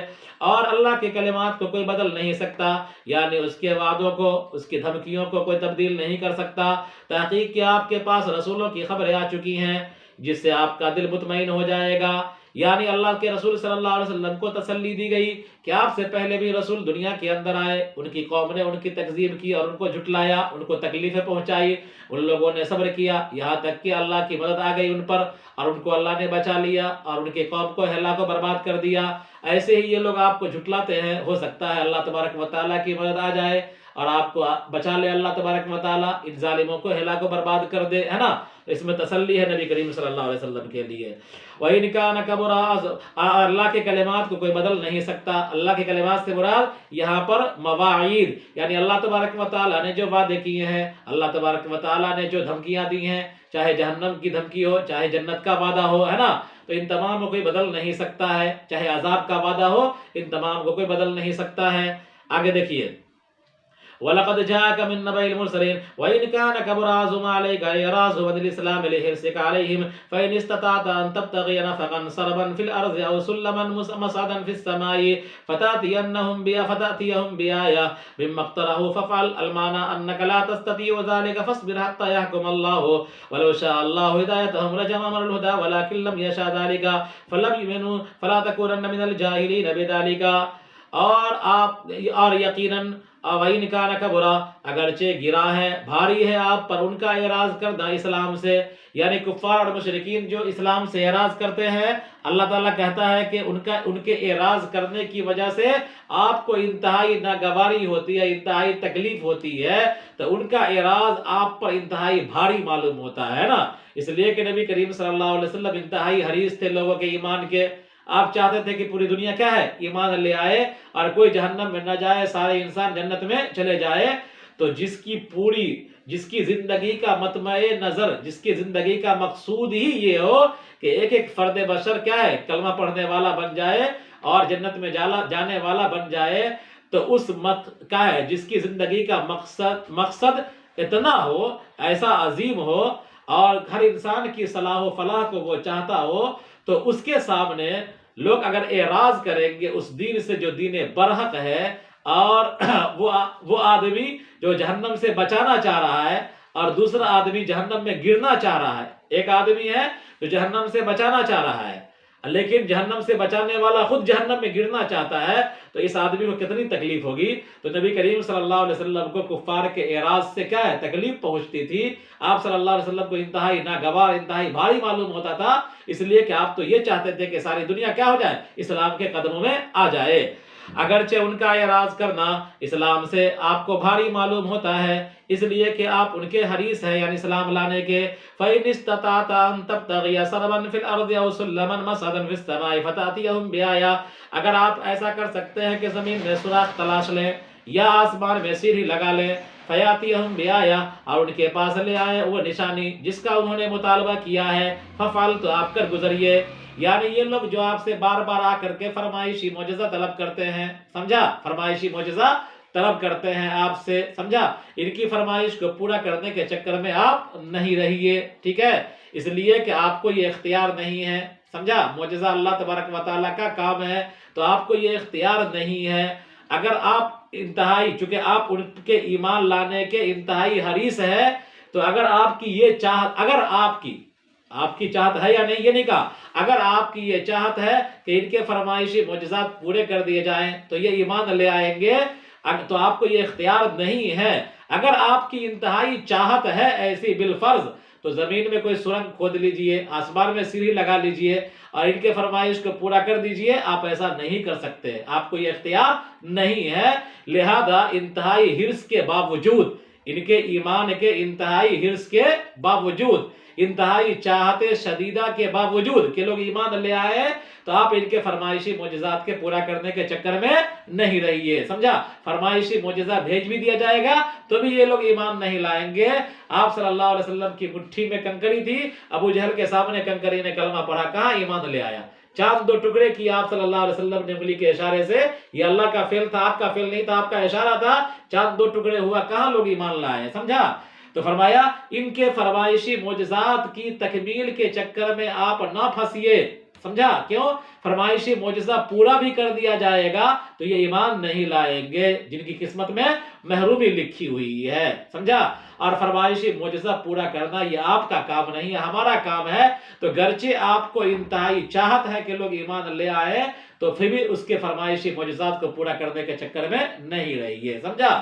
اور اللہ کے کلمات کو کوئی بدل نہیں سکتا یعنی اس کے وعدوں کو اس کی دھمکیوں کو کوئی تبدیل نہیں کر سکتا. تحقیق کہ آپ کے پاس رسولوں کی خبریں آ چکی ہیں جس سے آپ کا دل مطمئن ہو جائے گا. یعنی اللہ کے رسول صلی اللہ علیہ وسلم کو تسلی دی گئی کہ آپ سے پہلے بھی رسول دنیا کے اندر آئے ان کی قوم نے ان کی تکذیب کی اور ان کو جھٹلایا ان کو تکلیفیں پہنچائی. ان لوگوں نے صبر کیا یہاں تک کہ اللہ کی مدد آ گئی ان پر اور ان کو اللہ نے بچا لیا اور ان کی قوم کو ہلاک و برباد کر دیا. ایسے ہی یہ لوگ آپ کو جھٹلاتے ہیں. ہو سکتا ہے اللہ تبارک و تعالیٰ کی مدد آ جائے اور آپ کو بچا لے اللہ تبارک و تعالیٰ ان ظالموں کو ہلاک و برباد کر دے ہے نا. اس میں تسلی ہے نبی کریم صلی اللہ علیہ وسلم کے لیے. وَإِنْ كَانَ كَبُرَ اللہ کے کلمات کو کوئی بدل نہیں سکتا. اللہ کے کلمات سے مراد یہاں پر مواعید یعنی اللہ تبارک و تعالیٰ نے جو وعدے کیے ہیں اللہ تبارک و تعالیٰ نے جو دھمکیاں دی ہیں چاہے جہنم کی دھمکی ہو چاہے جنت کا وعدہ ہو ہے نا تو ان تمام کو کوئی بدل نہیں سکتا ہے. چاہے عذاب کا وعدہ ہو ان تمام کو کوئی بدل نہیں سکتا ہے. آگے دیکھیے وَلَقَدْ جَاءَكَ مِن نَّبَإِ الْمُرْسَلِينَ وَإِنْ كَانَ كَبُرَ عَزْمٌ عَلَيْكَ إِعْرَاضُ بَنِي الْإِسْلَامِ لِحِرْصِكَ عَلَيْهِمْ فَإِنِ اسْتَطَعْتَ أَن تَبْتَغِيَ نَفَقًا صَرَبًا فِي الْأَرْضِ أَوْ سُلَّمًا مَصْعَدًا فِي السَّمَاءِ فَتَأْتِيَنَّهُم بِآيَةٍ مِّمَّا اقْتَرَحُوا فَافْعَلْ الْمَعنَى أَنَّكَ لَا تَسْتَطِيعُ ذَلِكَ فَاصْبِرْ حَتَّىٰ يَحْكُمَ اللَّهُ وَلَوْ شَاءَ اللَّهُ هِدَايَتَهُمْ لَجَمَعَهُمْ عَلَى الْهُدَىٰ وَلَٰكِن لَّمْ يَشَأْ ذَلِكَ فَلَمْ يُؤْمِنُوا فَلَا تَكُونَنَّ مِنَ الْجَاهِلِينَ بِذَلِكَ. اور یقیناً وَإِنْ كَانَ كَبُرَ اگرچہ گرا ہے بھاری ہے آپ پر ان کا اعراض کرنا اسلام سے یعنی کفار اور مشرکین جو اسلام سے اعراض کرتے ہیں اللہ تعالیٰ کہتا ہے کہ ان کے اعراض کرنے کی وجہ سے آپ کو انتہائی ناگواری ہوتی ہے انتہائی تکلیف ہوتی ہے تو ان کا اعراض آپ پر انتہائی بھاری معلوم ہوتا ہے نا. اس لیے کہ نبی کریم صلی اللہ علیہ وسلم انتہائی حریص تھے لوگوں کے ایمان کے. آپ چاہتے تھے کہ پوری دنیا کیا ہے ایمان لے آئے اور کوئی جہنم میں نہ جائے سارے انسان جنت میں چلے جائے. تو جس کی زندگی کا مطمع نظر جس کی زندگی کا مقصود ہی یہ ہو کہ ایک ایک فرد بشر کیا ہے کلمہ پڑھنے والا بن جائے اور جنت میں جانے والا بن جائے تو اس کیا ہے جس کی زندگی کا مقصد اتنا ہو ایسا عظیم ہو اور ہر انسان کی صلاح و فلاح کو وہ چاہتا ہو تو اس کے سامنے لوگ اگر اعراض کریں گے اس دین سے جو دین برحق ہے اور وہ آدمی جو جہنم سے بچانا چاہ رہا ہے اور دوسرا آدمی جہنم میں گرنا چاہ رہا ہے. ایک آدمی ہے جو جہنم سے بچانا چاہ رہا ہے لیکن جہنم سے بچانے والا خود جہنم میں گرنا چاہتا ہے تو اس آدمی کو کتنی تکلیف ہوگی. تو نبی کریم صلی اللہ علیہ وسلم کو کفار کے اعراض سے کیا ہے تکلیف پہنچتی تھی. آپ صلی اللہ علیہ وسلم کو انتہائی ناگوار انتہائی بھاری معلوم ہوتا تھا اس لیے کہ آپ تو یہ چاہتے تھے کہ ساری دنیا کیا ہو جائے اسلام کے قدموں میں آ جائے. اگرچہ ان کا اعراض کرنا اسلام سے آپ کو بھاری معلوم ہوتا ہے اس لیے کہ آپ ان کے حریص ہیں یعنی اسلام لانے کے. فَإِنِ اسْتَطَعْتَ أَن تَبْتَغِيَ سَرَبًا فِي الْأَرْضِ أَوْ سُلَّمًا مَصْعَدًا فِي السَّمَاءِ فَتَأْتِيَهُم بِآيَةٍ اگر آپ ایسا کر سکتے ہیں کہ زمین میں سوراخ تلاش لیں یا آسمان میں سیڑھی لگا لیں فَيَأْتِيَهُم بِآيَةٍ اور ان کے پاس لے آئے وہ نشانی جس کا انہوں نے مطالبہ کیا ہے فَفْعَلْ تو آپ کر گزریے. یعنی یہ لوگ جو آپ سے بار بار آ کر کے فرمائشی معجزہ طلب کرتے ہیں سمجھا فرمائشی معجزہ طلب کرتے ہیں آپ سے سمجھا ان کی فرمائش کو پورا کرنے کے چکر میں آپ نہیں رہیے ٹھیک ہے اس لیے کہ آپ کو یہ اختیار نہیں ہے سمجھا. معجزہ اللہ تبارک و تعالیٰ کا کام ہے تو آپ کو یہ اختیار نہیں ہے. اگر آپ انتہائی چونکہ آپ ان کے ایمان لانے کے انتہائی حریص ہے تو اگر آپ کی یہ چاہت اگر آپ کی چاہت ہے یا نہیں یہ نہیں کہا اگر آپ کی یہ چاہت ہے کہ ان کے فرمائشی معجزات پورے کر دیے جائیں تو یہ ایمان لے آئیں گے تو آپ کو یہ اختیار نہیں ہے. اگر آپ کی انتہائی چاہت ہے ایسی بالفرض تو زمین میں کوئی سرنگ کھود لیجئے، آسمان میں سیڑھی لگا لیجئے اور ان کے فرمائش کو پورا کر دیجئے، آپ ایسا نہیں کر سکتے، آپ کو یہ اختیار نہیں ہے۔ لہذا انتہائی حرص کے باوجود، ان کے ایمان کے انتہائی حرص کے باوجود، انتہائی چاہت شدیدہ کے باوجود کہ لوگ ایمان لے آئے، تو آپ ان کے فرمائشی معجزات کے پورا کرنے کے چکر میں نہیں رہیے، سمجھا؟ فرمائشی معجزہ بھیج بھی دیا جائے گا تو بھی یہ لوگ ایمان نہیں لائیں گے۔ آپ صلی اللہ علیہ وسلم کی مٹھی میں کنکری تھی، ابو جہل کے سامنے کنکری نے کلمہ پڑھا، کہاں ایمان لے آیا؟ چاند 2 ٹکڑے کی آپ صلی اللہ علیہ وسلم نے انگلی کے اشارے سے، یہ اللہ کا فعل تھا، آپ کا فعل نہیں تھا، آپ کا اشارہ تھا، چاند 2 ٹکڑے ہوا، کہاں لوگ ایمان لائے؟ سمجھا؟ تو فرمایا ان کے فرمائشی معجزات کی تکمیل کے چکر میں آپ نہ پھنسیے، سمجھا؟ کیوں؟ فرمائشی معجزہ پورا بھی کر دیا جائے گا تو یہ ایمان نہیں لائیں گے، جن کی قسمت میں محرومی لکھی ہوئی ہے، سمجھا؟ اور فرمائشی معجزہ پورا کرنا یہ آپ کا کام نہیں ہے، ہمارا کام ہے۔ تو گرچہ آپ کو انتہائی چاہت ہے کہ لوگ ایمان لے آئے، تو پھر بھی اس کے فرمائشی معجزات کو پورا کرنے کے چکر میں نہیں رہیے، سمجھا؟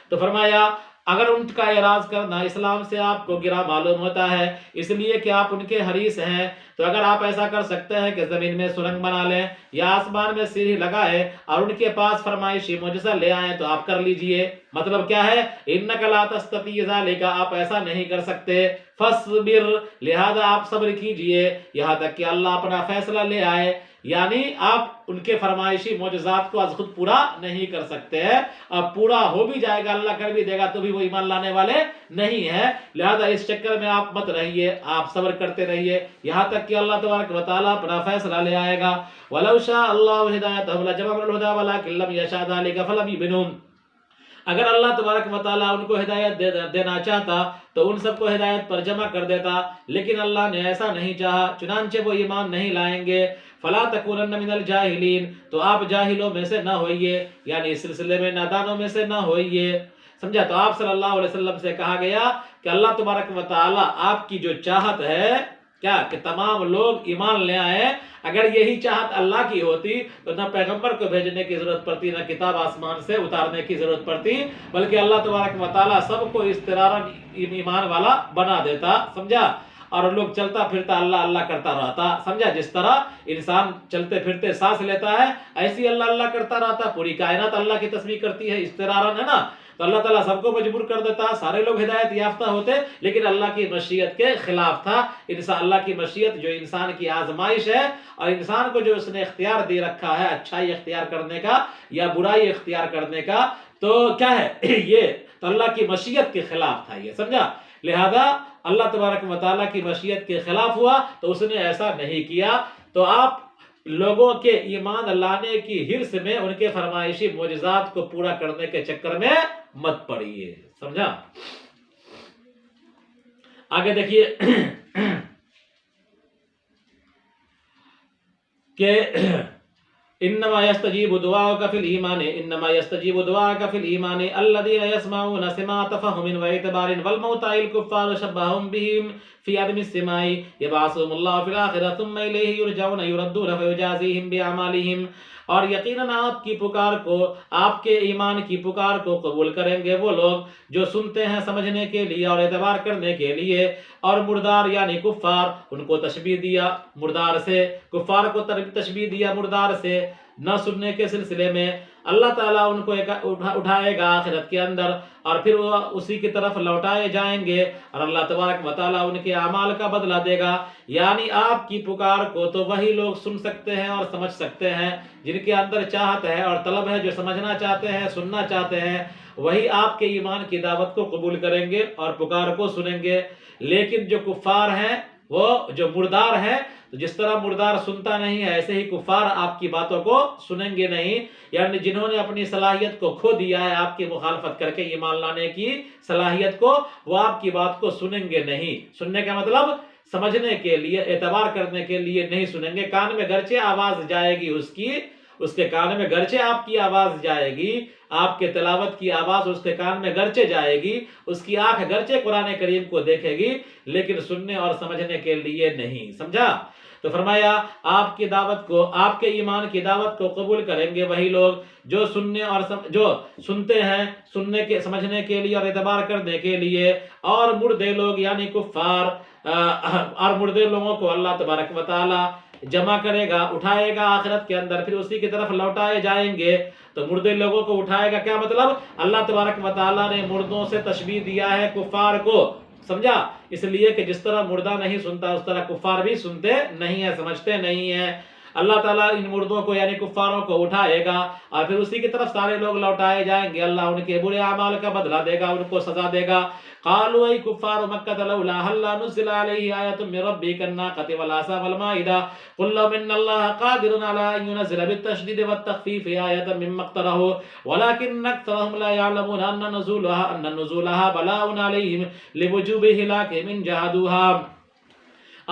تو فرمایا اگر ان کا اعراض کرنا اسلام سے آپ کو گرا معلوم ہوتا ہے، اس لیے کہ آپ ان کے حریص ہیں، تو اگر آپ ایسا کر سکتے ہیں کہ زمین میں سرنگ بنا لیں یا آسمان میں سیڑھی لگائے اور ان کے پاس فرمائشی معجزہ لے آئیں تو آپ کر لیجئے۔ مطلب کیا ہے؟ انک لا تستطیع ذلک، آپ ایسا نہیں کر سکتے، فاصبر، لہذا آپ صبر کیجئے یہاں تک کہ اللہ اپنا فیصلہ لے آئے۔ یعنی آپ ان کے فرمائشی معجزات کو از خود پورا نہیں کر سکتے ہیں، اب پورا ہو بھی جائے گا، اللہ کر بھی دے گا تو بھی وہ ایمان لانے والے نہیں ہیں، لہذا اس چکر میں آپ مت رہیے، آپ صبر کرتے رہیے یہاں تک کہ اللہ تبارک و تعالیٰ اپنا فیصلہ لے آئے گا۔ وَلَوْ شَاءَ اللَّهُ هِدَایَتَهُمْ لَجَمَعَ الْهُدَىٰ وَلَٰكِن لَّمْ يَشَأْ ذَٰلِكَ فَلَمْ يُؤْمِنُوا۔ اگر اللہ تبارک و تعالیٰ ان کو ہدایت دینا چاہتا تو ان سب کو ہدایت پر جمع کر دیتا، لیکن اللہ نے ایسا نہیں چاہا، چنانچہ وہ ایمان نہیں لائیں گے۔ فَلَا تَكُونَنَّ مِنَ الْجَاهِلِينَ، تو آپ جاہلوں میں سے نہ ہوئیے، یعنی اس سلسلے میں نادانوں میں سے نہ ہوئیے، سمجھا؟ تو آپ صلی اللہ علیہ وسلم سے کہا گیا کہ اللہ تبارک و تعالیٰ آپ کی جو چاہت ہے کیا کہ تمام لوگ ایمان لے آئے، اگر یہی چاہت اللہ کی ہوتی تو نہ پیغمبر کو بھیجنے کی ضرورت پڑتی، نہ کتاب آسمان سے اتارنے کی ضرورت پڑتی، بلکہ اللہ تبارک و تعالیٰ سب کو اضطرارا ایمان والا بنا دیتا، سمجھا؟ اور لوگ چلتا پھرتا اللہ اللہ کرتا رہتا، سمجھا؟ جس طرح انسان چلتے پھرتے سانس لیتا ہے ایسی اللہ اللہ کرتا رہتا، پوری کائنات اللہ کی تسبیح کرتی ہے اضطرارا، ہے نا؟ تو اللہ تعالیٰ سب کو مجبور کر دیتا، سارے لوگ ہدایت یافتہ ہوتے، لیکن اللہ کی مشیت کے خلاف تھا۔ انسان اللہ کی مشیت جو انسان کی آزمائش ہے اور انسان کو جو اس نے اختیار دے رکھا ہے اچھائی اختیار کرنے کا یا برائی اختیار کرنے کا، تو کیا ہے یہ تو اللہ کی مشیت کے خلاف تھا یہ، سمجھا؟ لہذا اللہ تبارک و تعالیٰ کی مشیت کے خلاف ہوا تو اس نے ایسا نہیں کیا۔ تو آپ لوگوں کے ایمان لانے کی حرص میں ان کے فرمائشی معجزات کو پورا کرنے کے چکر میں مت پڑیے، سمجھا؟ آگے دیکھیے کہ انما يستجيب دعاءك في الايمان، انما يستجيب دعاءك في الايمان الذين يسمعون سماع تفهم واعتبار، والموتى الكفار شبههم بهم في عدم السماع يبعثهم الله في الاخره ثم اليه يرجعون يردون فيجازيهم باعمالهم۔ اور یقیناً آپ کی پکار کو، آپ کے ایمان کی پکار کو قبول کریں گے وہ لوگ جو سنتے ہیں سمجھنے کے لیے اور اعتبار کرنے کے لیے، اور مردار یعنی کفار، ان کو تشبیہ دیا مردار سے، کفار کو تشبیہ دیا مردار سے نہ سننے کے سلسلے میں۔ اللہ تعالیٰ ان کو اٹھائے گا آخرت کے اندر اور پھر وہ اسی کی طرف لوٹائے جائیں گے، اور اللہ تبارک و تعالیٰ ان کے اعمال کا بدلہ دے گا۔ یعنی آپ کی پکار کو تو وہی لوگ سن سکتے ہیں اور سمجھ سکتے ہیں جن کے اندر چاہت ہے اور طلب ہے، جو سمجھنا چاہتے ہیں سننا چاہتے ہیں، وہی آپ کے ایمان کی دعوت کو قبول کریں گے اور پکار کو سنیں گے۔ لیکن جو کفار ہیں، وہ جو مردار ہیں، تو جس طرح مردار سنتا نہیں ہے ایسے ہی کفار آپ کی باتوں کو سنیں گے نہیں، یعنی جنہوں نے اپنی صلاحیت کو کھو دیا ہے آپ کی مخالفت کر کے ایمان لانے کی صلاحیت کو، وہ آپ کی بات کو سنیں گے نہیں۔ سننے کا مطلب سمجھنے کے لیے، اعتبار کرنے کے لیے نہیں سنیں گے، کان میں گرچہ آواز جائے گی اس کی، اس کے کان میں گرچہ آپ کی آواز جائے گی، آپ کے تلاوت کی آواز اس کے کان میں گرچہ جائے گی، اس کی آنکھ گرچہ قرآن کریم کو دیکھے گی، لیکن سننے اور سمجھنے کے لیے نہیں، سمجھا؟ تو فرمایا آپ کی دعوت کو، آپ کے ایمان کی دعوت کو قبول کریں گے وہی لوگ جو جو سنتے ہیں سننے کے سمجھنے کے لیے اور اعتبار کرنے کے لیے، اور مردے لوگ یعنی کفار اور مردے لوگوں کو اللہ تبارک و تعالی جمع کرے گا، اٹھائے گا آخرت کے اندر، پھر اسی کی طرف لوٹائے جائیں گے۔ تو مردے لوگوں کو اٹھائے گا، کیا مطلب؟ اللہ تبارک و تعالیٰ نے مردوں سے تشبیہ دیا ہے کفار کو، سمجھا؟ اس لیے کہ جس طرح مردہ نہیں سنتا اس طرح کفار بھی سنتے نہیں ہیں، سمجھتے نہیں ہیں۔ اللہ تعالیٰ ان مردوں کو یعنی کفاروں کو اٹھائے گا اور پھر اسی کی طرف سارے لوگ لوٹائے جائیں گے، اللہ ان کے برے اعمال کا بدلہ دے گا، ان کو سزا دے گا۔ قالوا ای کفار مکۃ لولا هل نزل علیہ آیۃ من ربک الناقۃ والعصا والمائدہ قل لو ان اللہ قادر علی ان ينزل بالتشدید والتخفیف آیۃ مما اقترحوا ولكن اکثرهم لا يعلمون ان نزولها بلاء علیہم لوجوب ہلاکہم ان جحدوها۔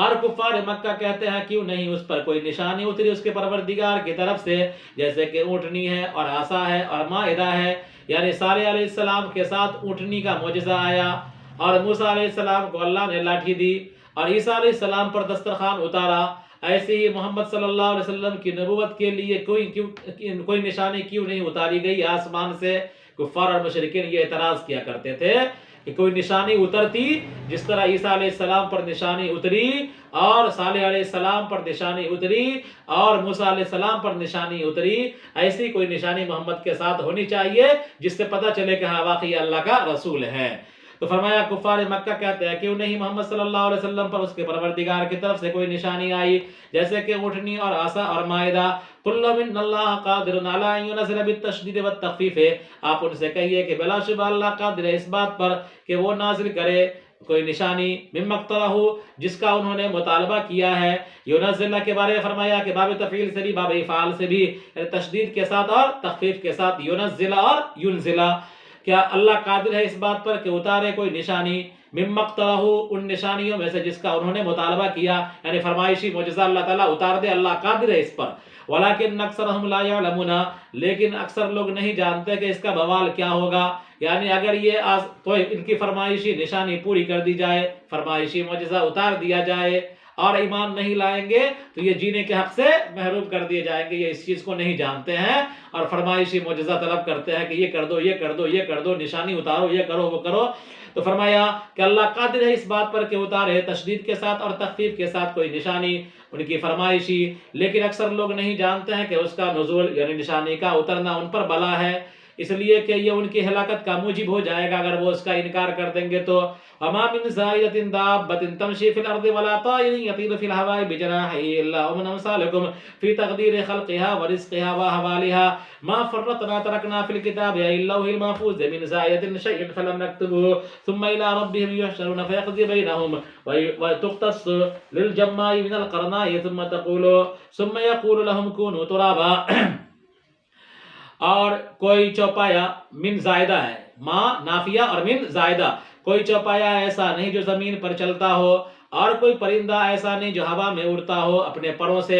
اور کفار مکہ کہتے ہیں کیوں نہیں اس پر کوئی نشانی اتری اس کے پروردگار کی طرف سے، جیسے کہ اونٹنی ہے اور عصا ہے اور مائدہ ہے، یعنی صالح علیہ السلام کے ساتھ اونٹنی کا معجزہ آیا اور موسیٰ علیہ السلام کو اللہ نے لاٹھی دی اور عیسیٰ علیہ السلام پر دسترخوان اتارا۔ ایسے ہی محمد صلی اللہ علیہ وسلم کی نبوت کے لیے کوئی نشانی کیوں نہیں اتاری گئی آسمان سے؟ کفار اور مشرکین یہ اعتراض کیا کرتے تھے کہ کوئی نشانی اترتی، جس طرح عیسیٰ علیہ السلام پر نشانی اتری اور صالح علیہ السلام پر نشانی اتری اور موسیٰ علیہ السلام پر نشانی اتری، ایسی کوئی نشانی محمد کے ساتھ ہونی چاہیے جس سے پتہ چلے کہ ہاں واقعی اللہ کا رسول ہے۔ تو فرمایا کفار مکہ کہتے ہیں کیوں نہیں محمد صلی اللہ علیہ وسلم پر اس کے پروردگار کی طرف سے کوئی نشانی آئی، جیسے کہ اونٹنی اور عصا اور مائدہ۔ قل لو ان اللہ قادر علی ان ينزل بالتشدید والتخفیف، آپ ان سے کہیے کہ بلا شبہ اللہ قادر ہے اس بات پر کہ وہ نازل کرے کوئی نشانی مما اقترحوا، جس کا انہوں نے مطالبہ کیا ہے۔ ينزل کے بارے میں فرمایا کہ باب تفعیل سے بھی باب افعال سے بھی، تشدید کے ساتھ اور تخفیف کے ساتھ، ينزل اور ينزل، کیا اللہ قادر ہے اس بات پر کہ اتارے کوئی نشانی مما اقترحوا، ان نشانیوں میں سے جس کا انہوں نے مطالبہ کیا، یعنی فرمائشی معجزہ اللہ تعالیٰ اتار دے، اللہ قادر ہے اس پر۔ ولیکن اکثرهم لا يعلمون، لیکن اکثر لوگ نہیں جانتے کہ اس کا بوال کیا ہوگا، یعنی اگر یہ تو ان کی فرمائشی نشانی پوری کر دی جائے، فرمائشی معجزہ اتار دیا جائے اور ایمان نہیں لائیں گے تو یہ جینے کے حق سے محروم کر دیے جائیں گے۔ یہ اس چیز کو نہیں جانتے ہیں اور فرمائشی معجزہ طلب کرتے ہیں کہ یہ کر دو، یہ کر دو، یہ کر دو، نشانی اتارو، یہ کرو، وہ کرو۔ تو فرمایا کہ اللہ قادر ہے اس بات پر کہ اتارے تشدید کے ساتھ اور تخفیف کے ساتھ کوئی نشانی ان کی فرمائشی، لیکن اکثر لوگ نہیں جانتے ہیں کہ اس کا نزول یعنی نشانی کا اترنا ان پر بلا ہے، اس لیے کہ یہ ان کی ہلاکت کا موجب ہو جائے گا اگر وہ اس کا انکار کر دیں گے تو۔ وما من زائدة دابة تمشي في الأرض ولا طائر يطير في الهواء بجناحيه إلا أمم أمثالكم في تقدير خلقها ورزقها وأحوالها ما فرطنا تركنا في الكتاب إلا اللوح المحفوظ من زائدة شيء فلم نكتبه ثم إلى ربهم يحشرون فيقضي بينهم وتختص للجماع من القرناء ثم يقول لهم كونوا ترابا۔ اور کوئی چوپایا من زائدہ ہے، ماں نافیہ اور من زائدہ، کوئی چوپایا ایسا نہیں جو زمین پر چلتا ہو اور کوئی پرندہ ایسا نہیں جو ہوا میں اڑتا ہو اپنے پروں سے،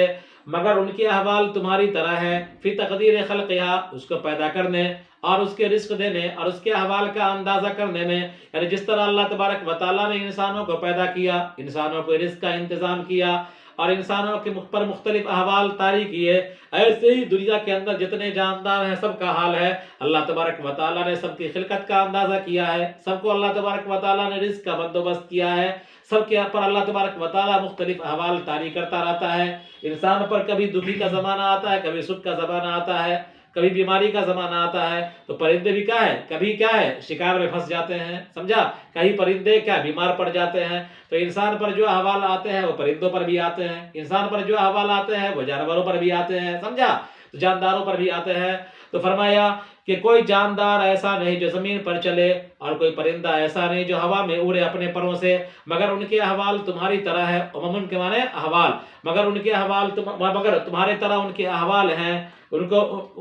مگر ان کے احوال تمہاری طرح ہے، فی تقدیر خلقہا، اس کو پیدا کرنے اور اس کے رزق دینے اور اس کے احوال کا اندازہ کرنے میں، یعنی جس طرح اللہ تبارک و تعالیٰ نے انسانوں کو پیدا کیا، انسانوں کو رزق کا انتظام کیا اور انسانوں کے پر مختلف احوال طاری کیے، ایسے ہی دنیا کے اندر جتنے جاندار ہیں سب کا حال ہے۔ اللہ تبارک و تعالیٰ نے سب کی خلقت کا اندازہ کیا ہے، سب کو اللہ تبارک و تعالیٰ نے رزق کا بندوبست کیا ہے، سب کے پر اللہ تبارک و تعالیٰ مختلف احوال طاری کرتا رہتا ہے۔ انسان پر کبھی دکھی کا زمانہ آتا ہے، کبھی سکھ کا زمانہ آتا ہے، کبھی بیماری کا زمانہ آتا ہے، تو پرندے بھی کیا ہے، کبھی کیا ہے شکار میں پھنس جاتے ہیں، سمجھا، کئی پرندے کیا بیمار پڑ جاتے ہیں۔ تو انسان پر جو احوال آتے ہیں وہ پرندوں پر بھی آتے ہیں، انسان پر جو احوال آتے ہیں وہ جانوروں پر بھی آتے ہیں، سمجھا، تو جانداروں پر بھی آتے ہیں۔ تو فرمایا کہ کوئی جاندار ایسا نہیں جو زمین پر چلے اور کوئی پرندہ ایسا نہیں جو ہوا میں اڑے اپنے پروں سے، مگر ان کے احوال تمہاری طرح ہے۔ امم کے معنی احوال، مگر ان کے احوال مگر تمہارے طرح ان کے احوال ہیں، ان کو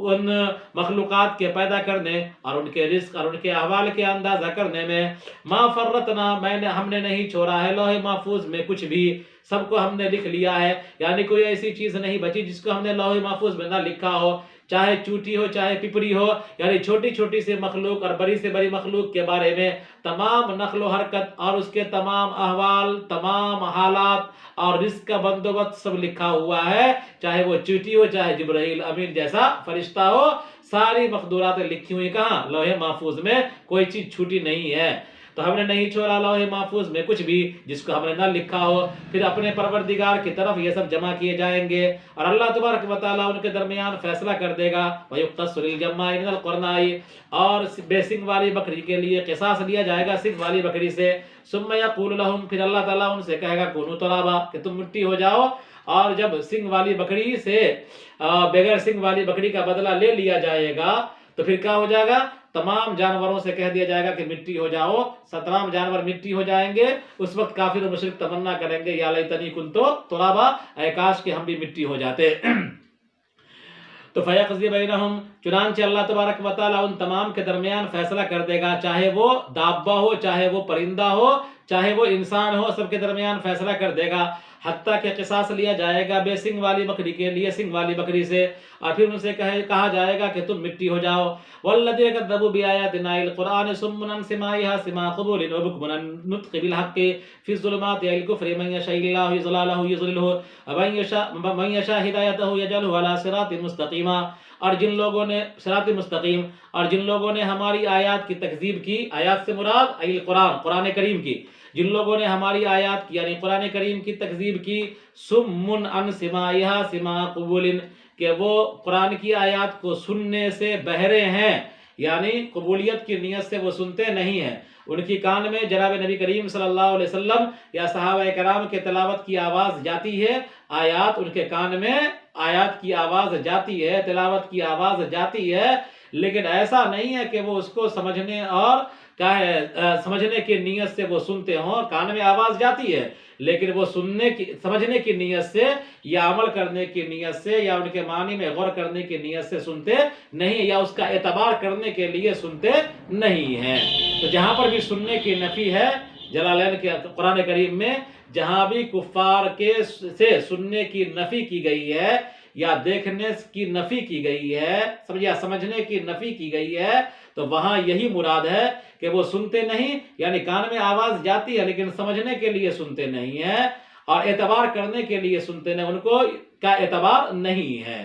ان مخلوقات کے پیدا کرنے اور ان کے رزق اور ان کے احوال کے اندازہ کرنے میں۔ ما فرتنا ہم نے نہیں چھوڑا ہے لوح محفوظ میں کچھ بھی، سب کو ہم نے لکھ لیا ہے، یعنی کوئی ایسی چیز نہیں بچی جس کو ہم نے لوح محفوظ میں نہ لکھا ہو، چاہے چوٹی ہو چاہے پپڑی ہو، یعنی چھوٹی چھوٹی سی مخلوق اور بڑی سے بڑی مخلوق کے بارے میں تمام نقل و حرکت اور اس کے تمام احوال، تمام حالات اور رزق کا بندوبست سب لکھا ہوا ہے، چاہے وہ چوٹی ہو چاہے جبرائیل امین جیسا فرشتہ ہو، ساری مقدورات لکھی ہوئی کہاں؟ لوح محفوظ میں، کوئی چیز چھوٹی نہیں ہے۔ تو ہم نے نہیں چھوڑا لوح محفوظ میں کچھ بھی جس کو ہم نے نہ لکھا ہو۔ پھر اپنے پروردگار کی طرف یہ سب جمع کیے جائیں گے اور اللہ تبارک و تعالیٰ ان کے درمیان فیصلہ کر دے گا۔ وَيُقْتَصُ لِلْجَمَّاعِ مِنَ الْقُرْنَاءِ، اور بے سنگ والی بکری کے لیے قصاص لیا جائے گا سنگ والی بکری سے۔ ثُمَّ يَقُولُ لَهُمْ، پھر اللہ تعالیٰ ان سے کہے گا كُونُوا تُرَابًا، کہ تم مٹی ہو جاؤ۔ اور جب سنگ والی بکری سے بغیر سنگ والی بکری کا بدلہ لے لیا جائے گا تو پھر کیا ہو جائے گا؟ تمام جانوروں سے کہہ دیا جائے گا کہ مٹی ہو جاؤ، تمام جانور مٹی ہو جائیں گے۔ اس وقت کافر و مشرک تمنا کریں گے یا لیتنی کنت ترابا، اے کاش کہ ہم بھی مٹی ہو جاتے۔ تو فیقضی بینہم، چنانچہ اللہ تبارک و تعالیٰ ان تمام کے درمیان فیصلہ کر دے گا، چاہے وہ دابہ ہو چاہے وہ پرندہ ہو چاہے وہ انسان ہو، سب کے درمیان فیصلہ کر دے گا، حتیٰ کہ قصاص لیا جائے گا بے سنگ والی بکری کے لیے سنگ والی بکری سے، اور پھر ان سے کہا جائے گا کہ تم مٹی ہو جاؤ۔ والذین کذبوا بآیاتنا القرآن صم عن سماعها سماع قبول وبکم عن النطق بالحق فی الظلمات الکفر من یشاء اللہ ضلالہ یضللہ ومن یشاء ہدایتہ یجعلہ علی صراط مستقیم۔ اور جن لوگوں نے صراط مستقیم، اور جن لوگوں نے ہماری آیات کی تکذیب کی، آیات سے مراد القرآن، قرآن کریم کی، جن لوگوں نے ہماری آیات کی یعنی قرآن کریم کی تکذیب کی، سم عن سماعها سماع قبول، کہ وہ قرآن کی آیات کو سننے سے بہرے ہیں، یعنی قبولیت کی نیت سے وہ سنتے نہیں ہیں۔ ان کی کان میں جناب نبی کریم صلی اللہ علیہ وسلم یا صحابہ کرام کے تلاوت کی آواز جاتی ہے، آیات ان کے کان میں آیات کی آواز جاتی ہے، تلاوت کی آواز جاتی ہے، لیکن ایسا نہیں ہے کہ وہ اس کو سمجھنے اور سمجھنے کی نیت سے وہ سنتے ہوں، کان میں آواز جاتی ہے لیکن وہ سمجھنے کی نیت سے یا عمل کرنے کی نیت سے یا ان کے معنی میں غور کرنے کی نیت سے سنتے نہیں، یا اس کا اعتبار کرنے کے لیے سنتے نہیں ہیں۔ تو جہاں پر بھی سننے کی نفی ہے جلالین کے قرآن کریم میں، جہاں بھی کفار سے سننے کی نفی کی گئی ہے یا دیکھنے کی نفی کی گئی ہے، سمجھنے کی نفی کی گئی ہے، تو وہاں یہی مراد ہے کہ وہ سنتے نہیں، یعنی کان میں آواز جاتی ہے لیکن سمجھنے کے لیے سنتے نہیں ہیں اور اعتبار کرنے کے لیے سنتے نہیں، ان کو کا اعتبار نہیں ہے۔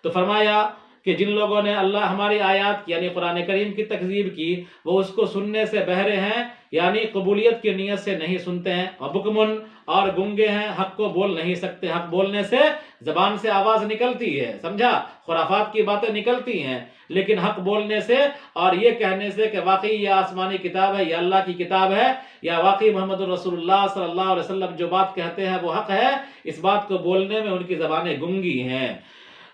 تو فرمایا کہ جن لوگوں نے ہماری آیات کی یعنی قرآن کریم کی تکذیب کی، وہ اس کو سننے سے بہرے ہیں، یعنی قبولیت کی نیت سے نہیں سنتے ہیں، وبکمن، اور گنگے ہیں، حق کو بول نہیں سکتے، حق بولنے سے زبان سے آواز نکلتی ہے، سمجھا، خرافات کی باتیں نکلتی ہیں، لیکن حق بولنے سے اور یہ کہنے سے کہ واقعی یہ آسمانی کتاب ہے، یہ اللہ کی کتاب ہے، یا واقعی محمد رسول اللہ صلی اللہ علیہ وسلم جو بات کہتے ہیں وہ حق ہے، اس بات کو بولنے میں ان کی زبانیں گنگی ہیں۔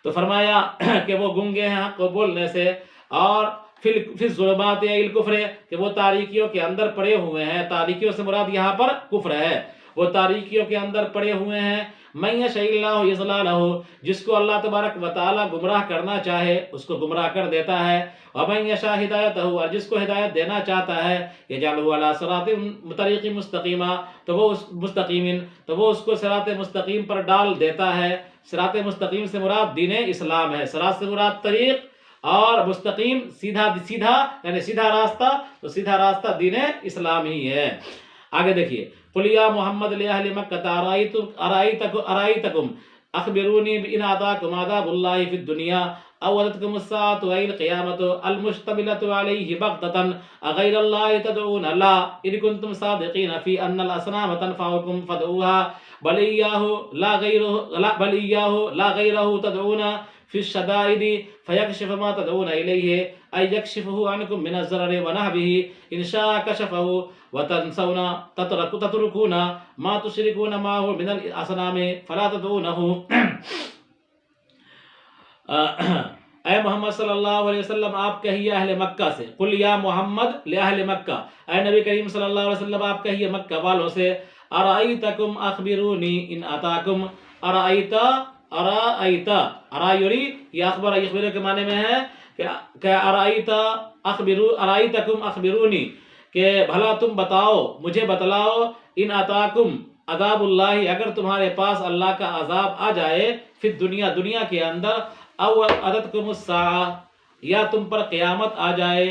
تو فرمایا کہ وہ گنگے ہیں حق کو بولنے سے، اور پھر الظلمات الکفر، کہ وہ تاریکیوں کے اندر پڑے ہوئے ہیں، تاریکیوں سے مراد یہاں پر کفر ہے، وہ تاریکیوں کے اندر پڑے ہوئے ہیں، من یشاء اللہ یضللہ، جس کو اللہ تبارک و تعالیٰ گمراہ کرنا چاہے اس کو گمراہ کر دیتا ہے، ومن یشاء ہدایتہ، اور جس کو ہدایت دینا چاہتا ہے، یجعلہ علی صراط طریق مستقیم، تو وہ اس کو صراط مستقیم پر ڈال دیتا ہے۔ صراط مستقیم سے مراد دین اسلام ہے، صراط سے مراد طریق، اور مستقیم سیدھا یعنی سیدھا راستہ، تو سیدھا راستہ دین اسلام ہی ہے۔ آگے دیکھیے، قل یا محمد لأہل مکہ ارائیتکم اخبرونی ان آتاکم عذاب اللہ فی الدنیا او اتتکم الساعۃ ای القیامۃ المشتملۃ علیہ بغتۃ اغیر اللہ تدعون لا ان کنتم صادقین فی ان الاصنام تنفعکم فادعوها بل ایاہ لا غیرہ تدعون فی الشدائد فیکشف ما تدعون الیہ ای یکشفہ عنکم من الضرر ونہبہ ان شاء کشفہ وتنسون تترکون ما تشرکون معه من الاصنام فلا تدعونه اے محمد صلی اللہ علیہ وسلم آپ کہیے اہل مکہ سے، قل یا محمد لأہل مکہ، اے نبی کریم صلی اللہ علیہ وسلم آپ کہیے مکہ والوں سے، ارائیتکم اخبرونی ان اتاکم، ارا یری، یہ اخبر یخبر کے معنی میں ہے کہ ارائیتکم اخبرونی، کہ بھلا تم بتاؤ، مجھے بتلاؤ، ان اتاکم عذاب اللہ، اگر تمہارے پاس اللہ کا عذاب آ جائے، پھر دنیا کے اندر، او اتتکم الساعہ، یا تم پر قیامت آ جائے،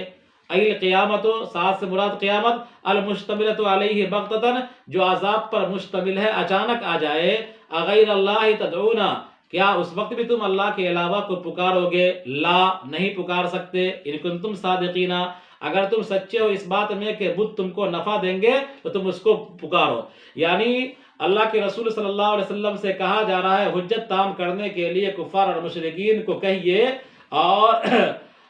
ای القیامت، ساتھ سے مراد قیامت، المشتملۃ علیہ بغتۃ، جو عذاب پر مشتمل ہے، اچانک آ جائے، اغیر اللہ تدعون، کیا اس وقت بھی تم اللہ کے علاوہ کو پکارو گے؟ لا، نہیں پکار سکتے، ان کنتم صادقین، اگر تم سچے ہو اس بات میں کہ بت تم کو نفع دیں گے تو تم اس کو پکارو۔ یعنی اللہ کے رسول صلی اللہ علیہ وسلم سے کہا جا رہا ہے حجت تام کرنے کے لیے کفار اور مشرکین کو کہیے، اور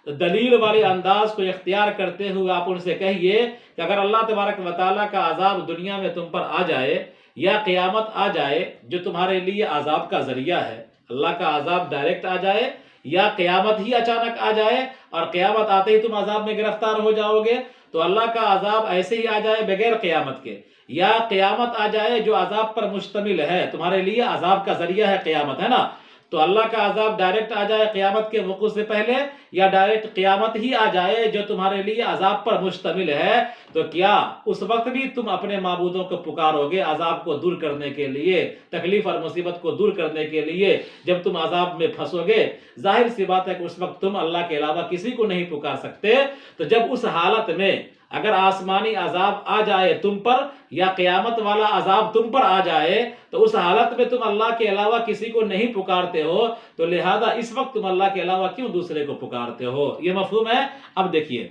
دلیل والے انداز کو اختیار کرتے ہوئے آپ ان سے کہیے کہ اگر اللہ تبارک و تعالیٰ کا عذاب دنیا میں تم پر آ جائے، یا قیامت آ جائے جو تمہارے لیے عذاب کا ذریعہ ہے، اللہ کا عذاب ڈائریکٹ آ جائے، یا قیامت ہی اچانک آ جائے اور قیامت آتے ہی تم عذاب میں گرفتار ہو جاؤ گے، تو اللہ کا عذاب ایسے ہی آ جائے بغیر قیامت کے، یا قیامت آ جائے جو عذاب پر مشتمل ہے، تمہارے لیے عذاب کا ذریعہ ہے قیامت، ہے نا، تو اللہ کا عذاب ڈائریکٹ آ جائے قیامت کے وقوع سے پہلے، یا ڈائریکٹ قیامت ہی آ جائے جو تمہارے لیے عذاب پر مشتمل ہے، تو کیا اس وقت بھی تم اپنے معبودوں کو پکارو گے عذاب کو دور کرنے کے لیے، تکلیف اور مصیبت کو دور کرنے کے لیے، جب تم عذاب میں پھنسو گے؟ ظاہر سی بات ہے کہ اس وقت تم اللہ کے علاوہ کسی کو نہیں پکار سکتے، تو جب اس حالت میں اگر آسمانی عذاب آ جائے تم پر، یا قیامت والا عذاب تم پر آ جائے، تو اس حالت میں تم اللہ کے علاوہ کسی کو نہیں پکارتے ہو، تو لہذا اس وقت تم اللہ کے علاوہ کیوں دوسرے کو پکارتے ہو؟ یہ مفہوم ہے۔ اب دیکھیے،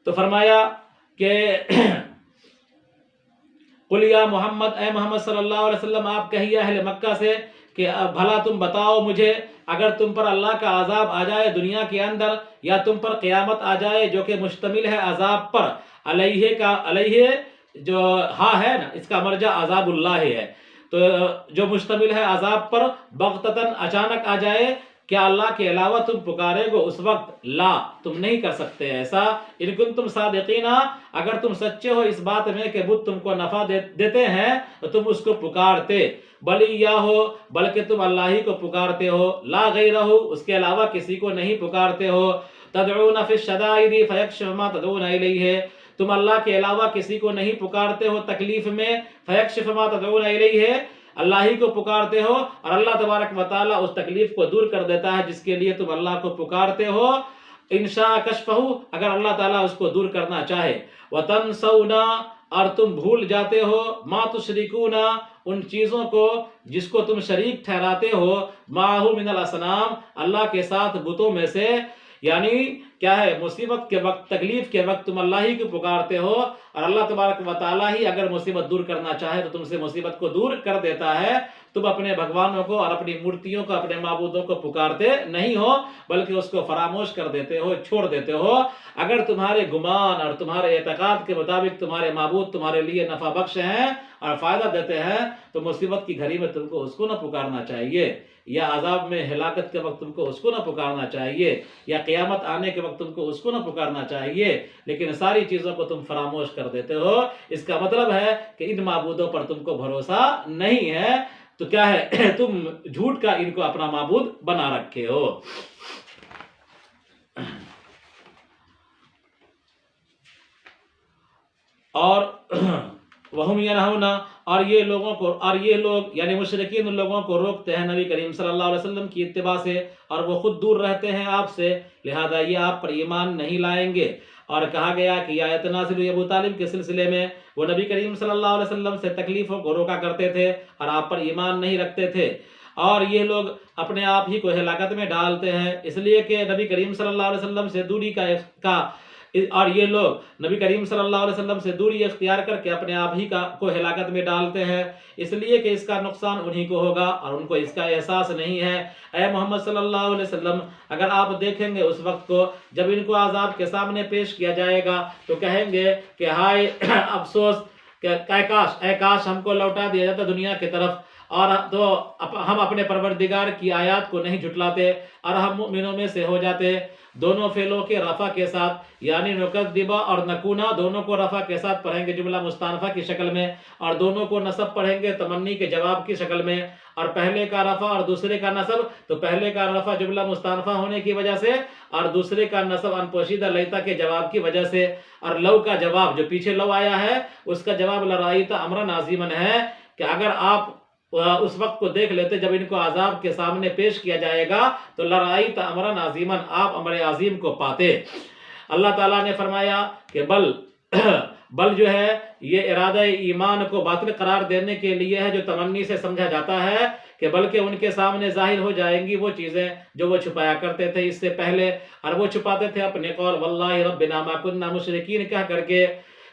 تو فرمایا کہ قل یا محمد، اے محمد صلی اللہ علیہ وسلم آپ کہیے اہل مکہ سے کہ بھلا تم بتاؤ مجھے، اگر تم پر اللہ کا عذاب آ جائے دنیا کے اندر، یا تم پر قیامت آ جائے جو کہ مشتمل ہے عذاب پر، علیہ جو ہاں ہے نا، اس کا مرجع عذاب اللہ ہے، تو جو مشتمل ہے عذاب پر، بغتتاً اچانک آ جائے، کیا اللہ کے علاوہ تم پکارے گو اس وقت؟ لا، تم نہیں کر سکتے ایسا، ان کنتم صادقین، اگر تم سچے ہو اس بات میں کہ بت تم کو نفع دیتے ہیں تو تم اس کو پکارتے، بلی یا ہو، بلکہ تم اللہ ہی کو پکارتے ہو، لا غیرہ، اس کے علاوہ کسی کو نہیں پکارتے ہو، تدعون فی الشدائد فیکشف ما تدعون الیہ، تم اللہ کے علاوہ کسی کو نہیں پکارتے ہو تکلیف میں، فیکشف ما تدعون الیہ، اللہ ہی کو پکارتے ہو، اور اللہ تبارک و تعالیٰ اس تکلیف کو دور کر دیتا ہے جس کے لیے تم اللہ کو پکارتے ہو، انشاء کشفہ، اگر اللہ تعالیٰ اس کو دور کرنا چاہے، وتنسون، اور تم بھول جاتے ہو، ما تشرکون، ان چیزوں کو جس کو تم شریک ٹھہراتے ہو، معہ من الاصنام، اللہ کے ساتھ بتوں میں سے، یعنی کیا ہے، مصیبت کے وقت، تکلیف کے وقت تم اللہ ہی کو پکارتے ہو، اور اللہ تبارک و تعالیٰ ہی اگر مصیبت دور کرنا چاہے تو تم سے مصیبت کو دور کر دیتا ہے، تم اپنے بھگوانوں کو اور اپنی مورتیوں کو، اپنے معبودوں کو پکارتے نہیں ہو، بلکہ اس کو فراموش کر دیتے ہو، چھوڑ دیتے ہو۔ اگر تمہارے گمان اور تمہارے اعتقاد کے مطابق تمہارے معبود تمہارے لیے نفع بخش ہیں اور فائدہ دیتے ہیں، تو مصیبت کی گھڑی میں تم کو اس کو نہ پکارنا چاہیے، یا عذاب میں ہلاکت کے وقت تم کو اس کو نہ پکارنا چاہیے، یا قیامت آنے کے وقت تم کو اس کو نہ پکارنا چاہیے، لیکن ساری چیزوں کو تم فراموش کر دیتے ہو۔ اس کا مطلب ہے کہ ان معبودوں پر تم کو بھروسہ نہیں ہے، تو کیا ہے، تم جھوٹ کا ان کو اپنا معبود بنا رکھے ہو۔ اور وہم ینہون، اور یہ لوگ یعنی مشرکین ان لوگوں کو روکتے ہیں نبی کریم صلی اللہ علیہ وسلم کی اتباع سے، اور وہ خود دور رہتے ہیں آپ سے، لہذا یہ آپ پر ایمان نہیں لائیں گے۔ اور کہا گیا کہ یہ آیت نازل ہوئی ابو طالب کے سلسلے میں، وہ نبی کریم صلی اللہ علیہ وسلم سے تکلیفوں کو روکا کرتے تھے اور آپ پر ایمان نہیں رکھتے تھے، اور یہ لوگ اپنے آپ ہی کو ہلاکت میں ڈالتے ہیں، اس لیے کہ نبی کریم صلی اللہ علیہ وسلم سے دوری اور یہ لوگ نبی کریم صلی اللہ علیہ وسلم سے دوری اختیار کر کے اپنے آپ ہی کو ہلاکت میں ڈالتے ہیں، اس لیے کہ اس کا نقصان انہی کو ہوگا اور ان کو اس کا احساس نہیں ہے۔ اے محمد صلی اللہ علیہ وسلم، اگر آپ دیکھیں گے اس وقت کو جب ان کو عذاب کے سامنے پیش کیا جائے گا تو کہیں گے کہ ہائے افسوس، کہ اے کاش ہم کو لوٹا دیا جاتا دنیا کی طرف، اور تو ہم اپنے پروردگار کی آیات کو نہیں جھٹلاتے اور ہم مومنوں میں سے ہو جاتے۔ دونوں فعلوں کے رفع کے ساتھ یعنی نکذب اور نکونا دونوں کو رفع کے ساتھ پڑھیں گے جملہ مستانفہ کی شکل میں، اور دونوں کو نصب پڑھیں گے تمنی کے جواب کی شکل میں، اور پہلے کا رفع اور دوسرے کا نصب، تو پہلے کا رفع جملہ مستانفہ ہونے کی وجہ سے اور دوسرے کا نصب ان پوشیدہ لیتا کے جواب کی وجہ سے، اور لو کا جواب جو پیچھے لو آیا ہے اس کا جواب لرائیت امرا عظیما ہے کہ اگر آپ اس وقت کو دیکھ لیتے جب ان کو عذاب کے سامنے پیش کیا جائے گا تو لرائیت امرا عظیما، آپ امر عظیم کو پاتے۔ اللہ تعالیٰ نے فرمایا کہ بل جو ہے یہ ارادہ ایمان کو باطل قرار دینے کے لیے ہے جو تمنی سے سمجھا جاتا ہے کہ بلکہ ان کے سامنے ظاہر ہو جائیں گی وہ چیزیں جو وہ چھپایا کرتے تھے اس سے پہلے، اور وہ چھپاتے تھے اپنے قول واللہ ربنا ما کننا مشرکین کہہ کر کے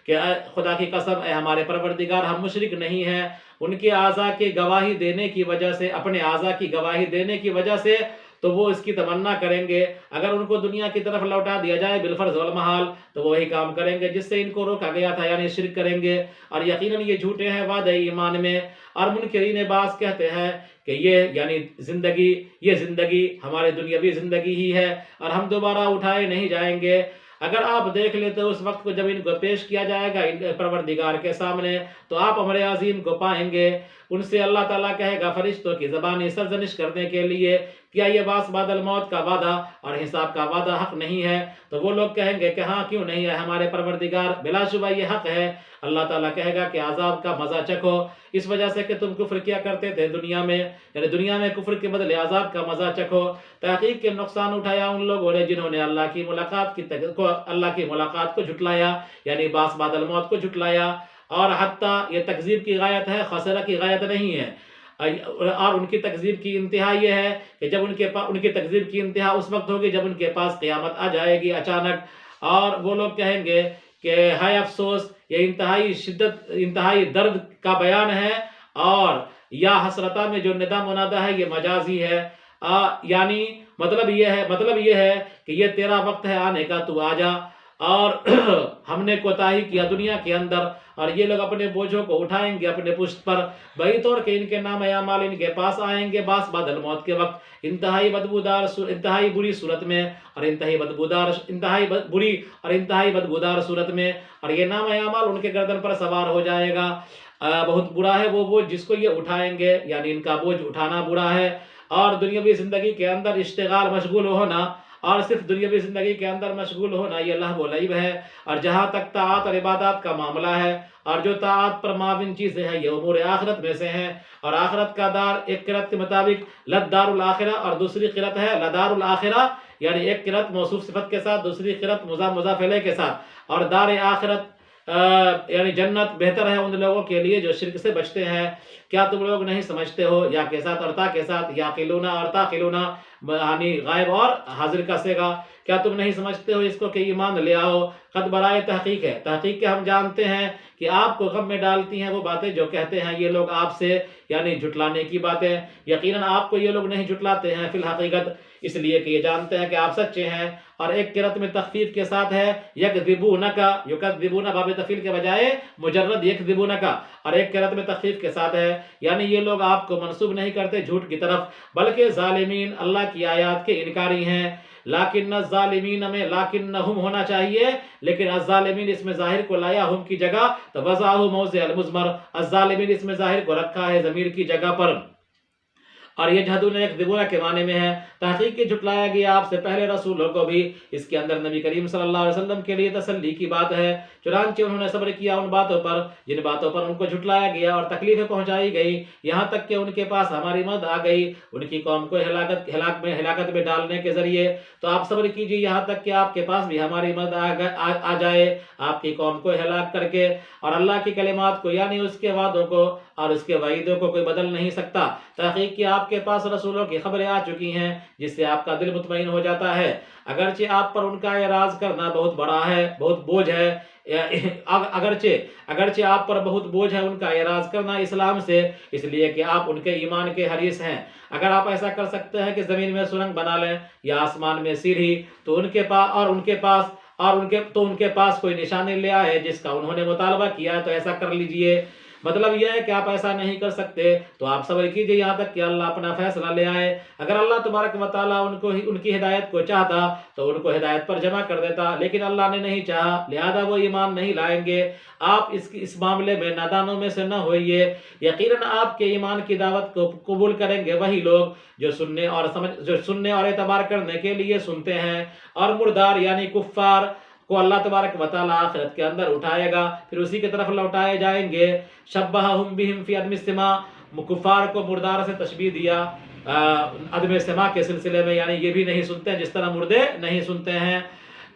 کہ خدا کی قسم اے ہمارے پروردگار ہم مشرک نہیں ہیں۔ ان کے اعضاء کی گواہی دینے کی وجہ سے، اپنے اعضاء کی گواہی دینے کی وجہ سے تو وہ اس کی تمنا کریں گے۔ اگر ان کو دنیا کی طرف لوٹا دیا جائے بالفرض والمحال تو وہ وہی کام کریں گے جس سے ان کو روکا گیا تھا، یعنی شرک کریں گے، اور یقیناً یہ جھوٹے ہیں وعدہ ایمان میں۔ اور منکرین بعض کہتے ہیں کہ یہ یعنی زندگی ہمارے دنیاوی زندگی ہی ہے اور ہم دوبارہ اٹھائے نہیں جائیں گے۔ اگر آپ دیکھ لیتے اس وقت کو جب ان کو پیش کیا جائے گا پروردگار کے سامنے تو آپ امر عظیم کو پائیں گے۔ ان سے اللہ تعالیٰ کہے گا فرشتوں کی زبانی سرزنش کرنے کے لیے کیا یہ باس بعد الموت کا وعدہ اور حساب کا وعدہ حق نہیں ہے؟ تو وہ لوگ کہیں گے کہ ہاں کیوں نہیں ہے ہمارے پروردگار، بلا شبہ یہ حق ہے۔ اللہ تعالیٰ کہے گا کہ عذاب کا مزہ چکھو، اس وجہ سے کہ تم کفر کیا کرتے تھے دنیا میں، یعنی دنیا میں کفر کے بدلے عذاب کا مزہ چکھو۔ تحقیق کے نقصان اٹھایا ان لوگوں نے جنہوں نے اللہ کی ملاقات کو جھٹلایا، یعنی باس بعد الموت کو جھٹلایا، اور حتیٰ یہ تکذیب کی غایت ہے، خسرہ کی غایت نہیں ہے۔ اور ان کی تکذیب کی انتہا یہ ہے کہ جب ان کی تکذیب کی انتہا اس وقت ہوگی جب ان کے پاس قیامت آ جائے گی اچانک، اور وہ لوگ کہیں گے کہ ہائے افسوس، یہ انتہائی درد کا بیان ہے، اور یا حسرتہ میں جو ندا منادہ ہے یہ مجازی ہے، یعنی مطلب یہ ہے کہ یہ تیرا وقت ہے آنے کا، تو آ جا، اور ہم نے کوتاہی کیا دنیا کے اندر، اور یہ لوگ اپنے بوجھوں کو اٹھائیں گے اپنے پشت پر، بہی طور کہ ان کے نام اعمال ان کے پاس آئیں گے باس بعد الموت کے وقت، انتہائی بری صورت میں، اور انتہائی بدبودار صورت میں، اور یہ نام اعمال ان کے گردن پر سوار ہو جائے گا۔ بہت برا ہے وہ بوجھ جس کو یہ اٹھائیں گے، یعنی ان کا بوجھ اٹھانا برا ہے۔ اور دنیاوی زندگی کے اندر اشتغال مشغول ہونا، اور صرف دنیاوی زندگی کے اندر مشغول ہونا یہ لہو و لعب ہے۔ اور جہاں تک طاعت اور عبادات کا معاملہ ہے، اور جو طاعت پر معاون چیزیں ہیں یہ امور آخرت میں سے ہیں، اور آخرت کا دار ایک قرأت کے مطابق لدار الاخرہ اور دوسری قرأت ہے لدار الاخرہ، یعنی ایک قرأت موصوف صفت کے ساتھ دوسری قرأت مضاف الیہ کے ساتھ، اور دار آخرت یعنی جنت بہتر ہے ان لوگوں کے لیے جو شرک سے بچتے ہیں۔ کیا تم لوگ نہیں سمجھتے ہو، یا کے ساتھ اور تا کے ساتھ، یا قلونا اور تا قلونا، یعنی غائب اور حاضر کا صیغہ، کیا تم نہیں سمجھتے ہو اس کو کہ ایمان لے آؤ؟ قد برائے تحقیق ہے، تحقیق کے ہم جانتے ہیں کہ آپ کو غم میں ڈالتی ہیں وہ باتیں جو کہتے ہیں یہ لوگ آپ سے، یعنی جھٹلانے کی باتیں۔ یقیناً آپ کو یہ لوگ نہیں جھٹلاتے ہیں فی الحقیقت، اس لیے کہ یہ جانتے ہیں کہ آپ سچے ہیں۔ اور ایک قرأت میں تخفیف کے ساتھ ہے یکذبونک، یکذبون باب تفعیل کے بجائے مجرد یکذبونک، اور ایک قرأت میں تخفیف کے ساتھ ہے، یعنی یہ لوگ آپ کو منسوب نہیں کرتے جھوٹ کی طرف، بلکہ ظالمین اللہ کی آیات کے انکاری ہیں۔ لیکن الظالمین میں لاکنہم ہونا چاہیے، لیکن الظالمین اس میں ظاہر کو لایا ہم کی جگہ، تو وضعہ موضع المضمر، الظالمین اس میں ظاہر کو رکھا ہے ضمیر کی جگہ پر، اور یہ یجحدون یکذبون کے معنی میں ہے۔ تحقیق کے جھٹلایا گیا آپ سے پہلے رسولوں کو بھی، اس کے اندر نبی کریم صلی اللہ علیہ وسلم کے لیے تسلی کی بات ہے، چنانچہ انہوں نے صبر کیا ان باتوں پر جن باتوں پر ان کو جھٹلایا گیا اور تکلیفیں پہنچائی گئی، یہاں تک کہ ان کے پاس ہماری مدد آ گئی ان کی قوم کو ہلاکت میں ڈالنے کے ذریعے۔ تو آپ صبر کیجیے یہاں تک کہ آپ کے پاس بھی ہماری مدد آ جائے آپ کی قوم کو ہلاک کر کے، اور اللہ کی کلمات کو یعنی اس کے وعدوں کو اور اس کے وعیدوں کو کوئی بدل نہیں سکتا۔ تحقیق کہ آپ کے پاس رسولوں کی خبریں آ چکی ہیں جس سے آپ کا دل مطمئن ہو جاتا ہے، اگرچہ آپ پر ان کا اعراض کرنا بہت بڑا ہے، بہت بوجھ ہے، اگرچہ آپ پر بہت بوجھ ہے ان کا اعراض کرنا اسلام سے، اس لیے کہ آپ ان کے ایمان کے حریص ہیں۔ اگر آپ ایسا کر سکتے ہیں کہ زمین میں سرنگ بنا لیں یا آسمان میں سیڑھی، تو ان کے پاس اور ان کے پاس کوئی نشانی لے آئے جس کا انہوں نے مطالبہ کیا ہے تو ایسا کر لیجئے۔ مطلب یہ ہے کہ آپ ایسا نہیں کر سکتے تو آپ صبر کیجئے یہاں تک کہ اللہ اپنا فیصلہ لے آئے۔ اگر اللہ تبارک و تعالیٰ ان کی ہدایت کو چاہتا تو ان کو ہدایت پر جمع کر دیتا، لیکن اللہ نے نہیں چاہا، لہذا وہ ایمان نہیں لائیں گے۔ آپ اس معاملے میں نادانوں میں سے نہ ہوئیے۔ یقیناً آپ کے ایمان کی دعوت کو قبول کریں گے وہی لوگ جو سننے اور اعتبار کرنے کے لیے سنتے ہیں، اور مردار یعنی کفار کو اللہ تبارک و تعالیٰ آخرت کے اندر اٹھائے گا، پھر اسی کی طرف لوٹائے جائیں گے۔ شبہہم بہم فی عدم السماع، کفار کو مردار سے تشبیہ دیا عدم سماع کے سلسلے میں، یعنی یہ بھی نہیں سنتے جس طرح مردے نہیں سنتے ہیں۔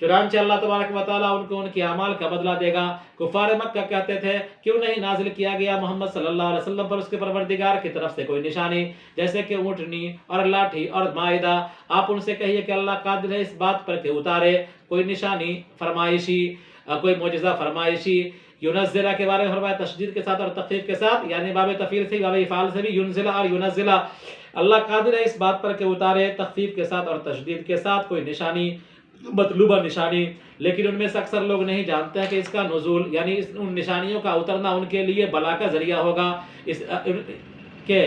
چنانچہ اللہ تبارک و تعالیٰ ان کو ان کے اعمال کا بدلہ دے گا۔ کفار مکہ کہتے تھے کیوں نہیں نازل کیا گیا محمد صلی اللہ علیہ وسلم پر اس کے پروردگار کی طرف سے کوئی نشانی، جیسے کہ اونٹنی اور لاٹھی اور مائدہ۔ آپ ان سے کہیے کہ اللہ قادر ہے اس بات پر کہ اتارے کوئی نشانی فرمائشی، کوئی معجزہ فرمائشی۔ ینزلہ کے بارے میں فرمایا تشدید کے ساتھ اور تخفیف کے ساتھ، یعنی باب تفعیل سے باب افعال سے بھی ینزلہ اور ینزلہ۔ اللہ قادر ہے اس بات پر کہ اتارے تخفیف کے ساتھ اور تشدید کے ساتھ کوئی نشانی، مطلوبہ نشانی، لیکن ان میں سے اکثر لوگ نہیں جانتے ہیں کہ اس کا نزول یعنی ان نشانیوں کا اترنا ان کے لیے بلا کا ذریعہ ہوگا، کہ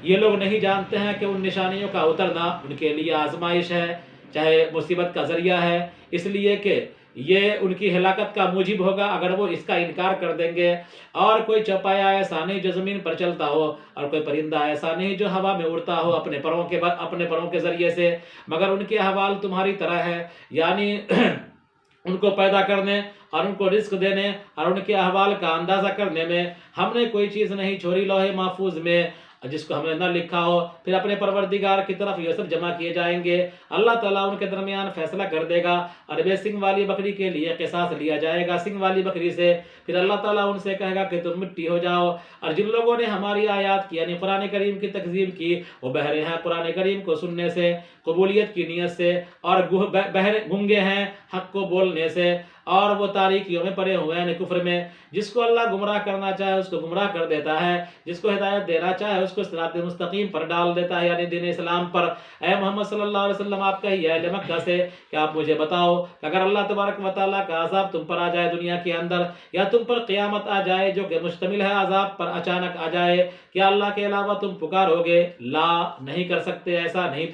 یہ لوگ نہیں جانتے ہیں کہ ان نشانیوں کا اترنا ان کے لیے آزمائش ہے، چاہے مصیبت کا ذریعہ ہے، اس لیے کہ یہ ان کی ہلاکت کا موجب ہوگا اگر وہ اس کا انکار کر دیں گے۔ اور کوئی چوپایا ایسا نہیں جو زمین پر چلتا ہو، اور کوئی پرندہ ایسا نہیں جو ہوا میں اڑتا ہو اپنے پروں کے ذریعے سے، مگر ان کے احوال تمہاری طرح ہے، یعنی ان کو پیدا کرنے اور ان کو رزق دینے اور ان کے احوال کا اندازہ کرنے میں ہم نے کوئی چیز نہیں چھوڑی لوح محفوظ میں جس کو ہم نے نہ لکھا ہو، پھر اپنے پروردگار کی طرف یہ سب جمع کیے جائیں گے۔ اللہ تعالیٰ ان کے درمیان فیصلہ کر دے گا، اور بے سنگ والی بکری کے لیے قصاص لیا جائے گا سنگ والی بکری سے۔ پھر اللہ تعالیٰ ان سے کہے گا کہ تم مٹی ہو جاؤ، اور جن لوگوں نے ہماری آیات کی یعنی قرآن کریم کی تکذیب کی وہ بہرے ہیں قرآن کریم کو سننے سے، قبولیت کی نیت سے، اور گنگے ہیں حق کو بولنے سے، اور وہ تاریکیوں میں پڑے ہوئے ہیں کفر میں۔ جس کو اللہ گمراہ کرنا چاہے اس کو گمراہ کر دیتا ہے، جس کو ہدایت دینا چاہے اس کو صراط مستقیم پر ڈال دیتا ہے، یعنی دین اسلام پر۔ اے محمد صلی اللہ علیہ وسلم آپ کہیے اہل مکہ سے کہ آپ مجھے بتاؤ کہ اگر اللہ تبارک و تعالیٰ کا عذاب تم پر آ جائے دنیا کے اندر، یا تم پر قیامت آ جائے جو کہ مشتمل ہے عذاب پر، اچانک آ جائے، کیا اللہ کے علاوہ تم پکارو گے؟ لا، نہیں کر سکتے ایسا، نہیں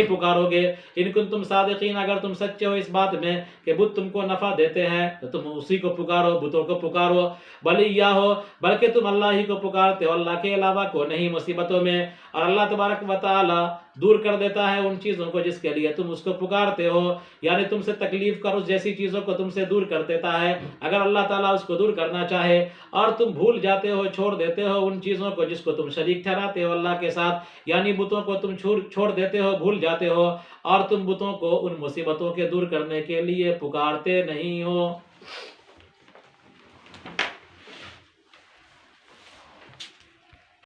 پکارو گے۔ ان کنتم صادقین، اگر تم سچے ہو اس بات میں کہ بت تم کو نفع دیتے ہیں تو تم اسی کو پکارو، بتوں کو پکارو، بلکہ تم اللہ ہی کو پکارتے ہو، اللہ کے علاوہ کو نہیں مصیبتوں میں۔ اور اللہ تبارک و تعالی دور کر دیتا ہے ان چیزوں کو جس کے لیے تم اس کو پکارتے ہو، یعنی تم سے تکلیف کر اس جیسی چیزوں کو تم سے دور کر دیتا ہے اگر اللہ تعالیٰ اس کو دور کرنا چاہے۔ اور تم بھول جاتے ہو، چھوڑ دیتے ہو ان چیزوں کو جس کو تم شریک ٹھہراتے ہو اللہ کے ساتھ، یعنی بتوں کو تم چھوڑ دیتے ہو، بھول جاتے ہو، اور تم بتوں کو ان مصیبتوں کے دور کرنے کے لیے پکارتے نہیں ہو۔